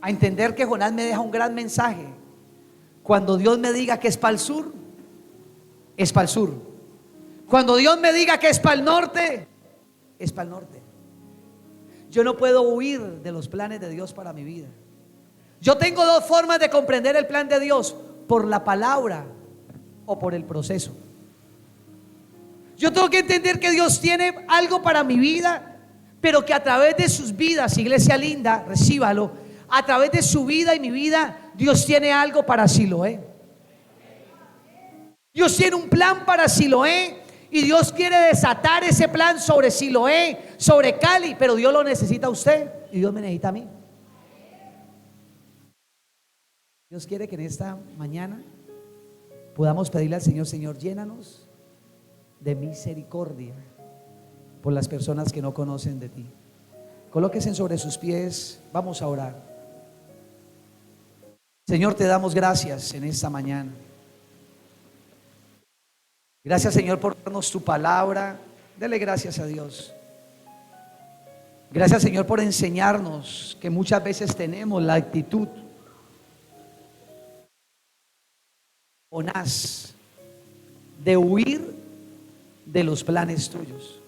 a entender que Jonás me deja un gran mensaje. Cuando Dios me diga que es para el sur, es para el sur. Cuando Dios me diga que es para el norte, es para el norte. Yo no puedo huir de los planes de Dios para mi vida. Yo tengo dos formas de comprender el plan de Dios: por la palabra o por el proceso. Yo tengo que entender que Dios tiene algo para mi vida, pero que a través de sus vidas, iglesia linda, recíbalo, a través de su vida y mi vida, Dios tiene algo para Siloé. Dios tiene un plan para Siloé, y Dios quiere desatar ese plan sobre Siloé, sobre Cali, pero Dios lo necesita a usted y Dios me necesita a mí. Dios quiere que en esta mañana podamos pedirle al Señor: Señor, llénanos de misericordia por las personas que no conocen de ti. Colóquense sobre sus pies, vamos a orar. Señor, te damos gracias en esta mañana. Gracias, Señor, por darnos tu palabra. Dele gracias a Dios. Gracias, Señor, por enseñarnos que muchas veces tenemos la actitud Jonás de huir de los planes tuyos.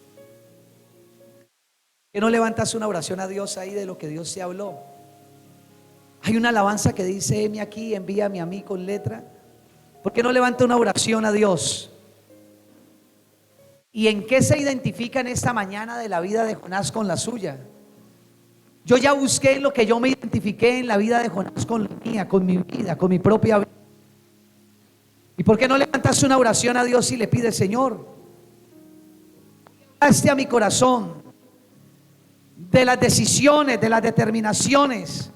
¿Que no levantas una oración a Dios ahí de lo que Dios te habló? Hay una alabanza que dice: heme aquí, envíame a mí con letra. ¿Por qué no levanta una oración a Dios? ¿Y en qué se identifica en esta mañana de la vida de Jonás con la suya? Yo ya busqué lo que yo me identifiqué en la vida de Jonás con la mía, con mi vida, con mi propia vida. ¿Y por qué no levantas una oración a Dios y le pides: Señor, hazte a mi corazón de las decisiones, de las determinaciones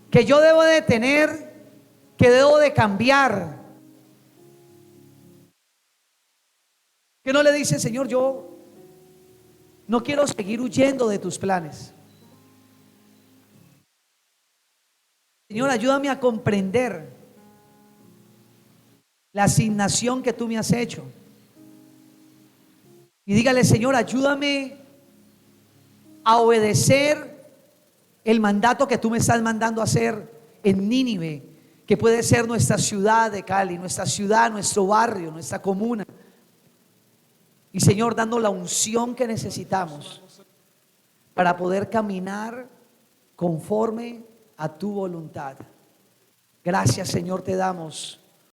que yo debo de tener, que debo de cambiar? ¿Que no le dice: Señor, yo no quiero seguir huyendo de tus planes? Señor, ayúdame a comprender la asignación que tú me has hecho. Y dígale: Señor, ayúdame a obedecer el mandato que tú me estás mandando a hacer en Nínive, que puede ser nuestra ciudad de Cali, nuestra ciudad, nuestro barrio, nuestra comuna. Y Señor, dando la unción que necesitamos para poder caminar conforme a tu voluntad. Gracias, Señor, te damos